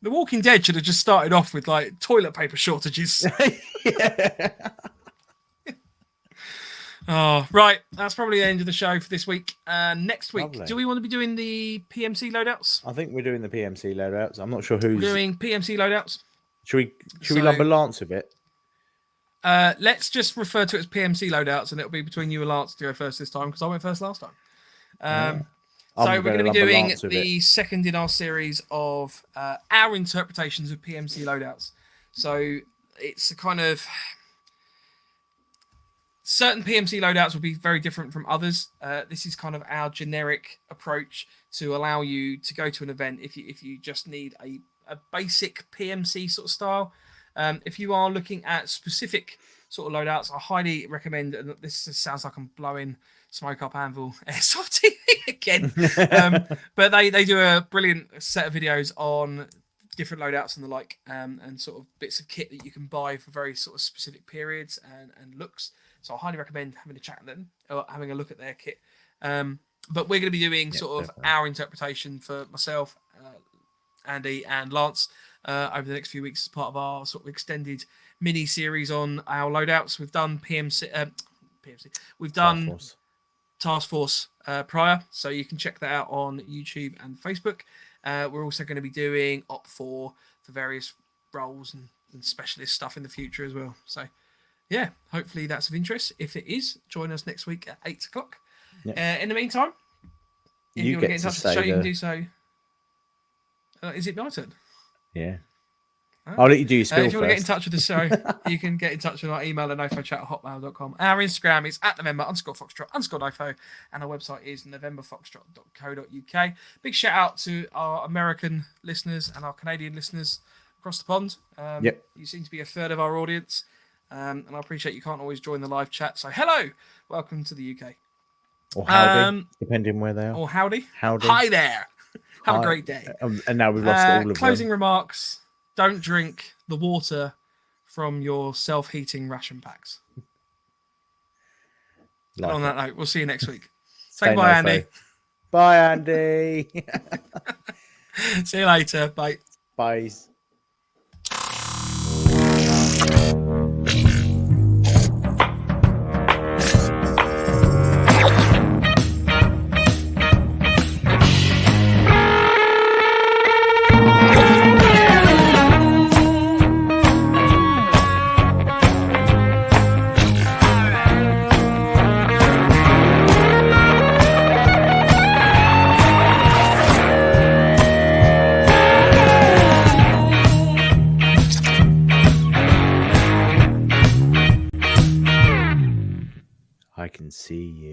The Walking Dead should have just started off with, like, toilet paper shortages. Yeah. Oh, right. That's probably the end of the show for this week. Next week, Lovely. Do we want to be doing the PMC loadouts? I think we're doing the PMC loadouts. I'm not sure who's... We're doing PMC loadouts. Should we lumber Lance with it? Let's just refer to it as PMC loadouts, and it'll be between you and Lance to go first this time because I went first last time. So we're going to be doing the second in our series of our interpretations of PMC loadouts. So it's a kind of... Certain PMC loadouts will be very different from others. This is kind of our generic approach to allow you to go to an event if you just need a basic PMC sort of style. If you are looking at specific sort of loadouts, I highly recommend, and this just sounds like I'm blowing smoke up Anvil Airsoft TV again, but they do a brilliant set of videos on different loadouts and the like, and sort of bits of kit that you can buy for very sort of specific periods and looks. So I highly recommend having a chat with them or having a look at their kit. But we're going to be doing our interpretation for myself, Andy and Lance over the next few weeks as part of our sort of extended mini series on our loadouts. We've done PMC. We've done Task Force prior, so you can check that out on YouTube and Facebook. We're also going to be doing Op4 for various roles and specialist stuff in the future as well. So, yeah, hopefully that's of interest. If it is, join us next week at 8 o'clock. Yeah. In the meantime, if you want to get in touch with the show, you can do so. Is it my turn? Yeah. I'll let you do your spiel if you want to get in first. touch with the show, you can get in touch with our email at nofochat@hotmail.com. Our Instagram is @November_Foxtrot_NoFo, and our website is novemberfoxtrot.co.uk. Big shout out to our American listeners and our Canadian listeners across the pond. You seem to be a third of our audience, and I appreciate you can't always join the live chat. So hello, welcome to the UK. Or howdy, depending where they are. Or howdy. Howdy. Hi there. Have a great day. And now we've lost all of closing them. remarks. Don't drink the water from your self-heating ration packs. Like on it. that note, we'll see you next week. Stay Say bye, NoFo. Andy. Bye, Andy. See you later. Bye. Bye. I can see you.